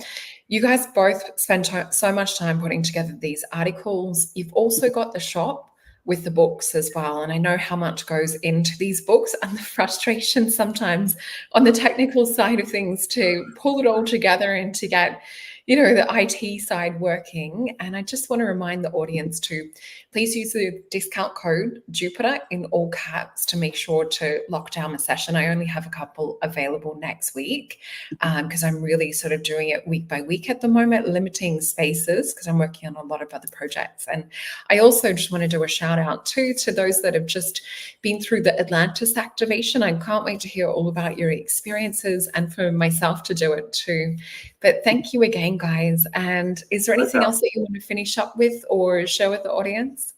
S1: You guys both spend so much time putting together these articles. You've also got the shop with the books as well. And I know how much goes into these books, and the frustration sometimes on the technical side of things to pull it all together and to get, the IT side working. And I just want to remind the audience to please use the discount code Jupiter in all caps to make sure to lock down the session. I only have a couple available next week because I'm really sort of doing it week by week at the moment, limiting spaces because I'm working on a lot of other projects. And I also just want to do a shout out too to those that have just been through the Atlantis activation. I can't wait to hear all about your experiences, and for myself to do it too. But thank you again, guys. And is there anything else that you want to finish up with or share with the audience?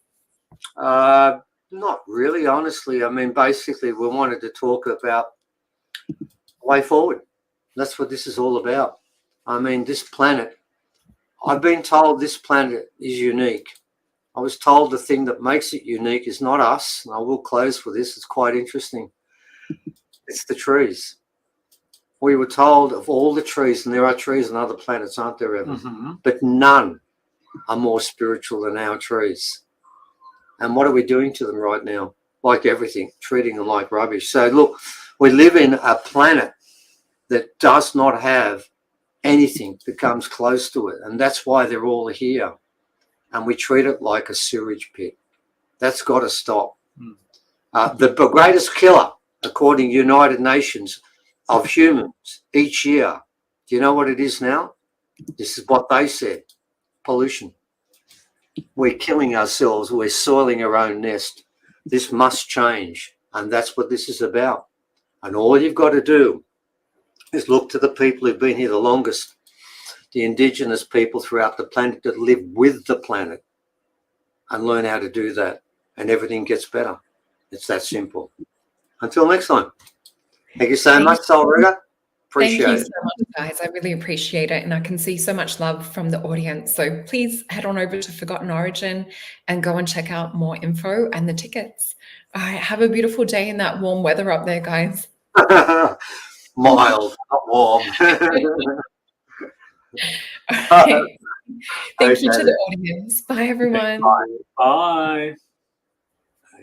S3: Not really, honestly. I mean, basically, we wanted to talk about way forward. That's what this is all about. I mean, this planet, I've been told this planet is unique. I was told the thing that makes it unique is not us. And I will close with this. It's quite interesting. It's the trees. We were told of all the trees, and there are trees on other planets, aren't there, Evan? Mm-hmm. But none are more spiritual than our trees. And what are we doing to them right now? Like everything, treating them like rubbish. So look, we live in a planet that does not have anything that comes close to it. And that's why they're all here. And we treat it like a sewage pit. That's got to stop. The greatest killer, according to United Nations, of humans each year, do you know what it is now? This is what they said: pollution. We're killing ourselves. We're soiling our own nest. This must change. And that's what this is about. And all you've got to do is look to the people who've been here the longest, the indigenous people throughout the planet that live with the planet, and learn how to do that. And everything gets better. It's that simple. Until next time. Thank you so much, Solreta. Appreciate it.
S1: Thank you so much, guys. I really appreciate it. And I can see so much love from the audience. So please head on over to Forgotten Origin and go and check out more info and the tickets. All right. Have a beautiful day in that warm weather up there, guys.
S3: Mild, not warm.
S1: All right. Thank you to the audience. Bye, everyone.
S2: Bye.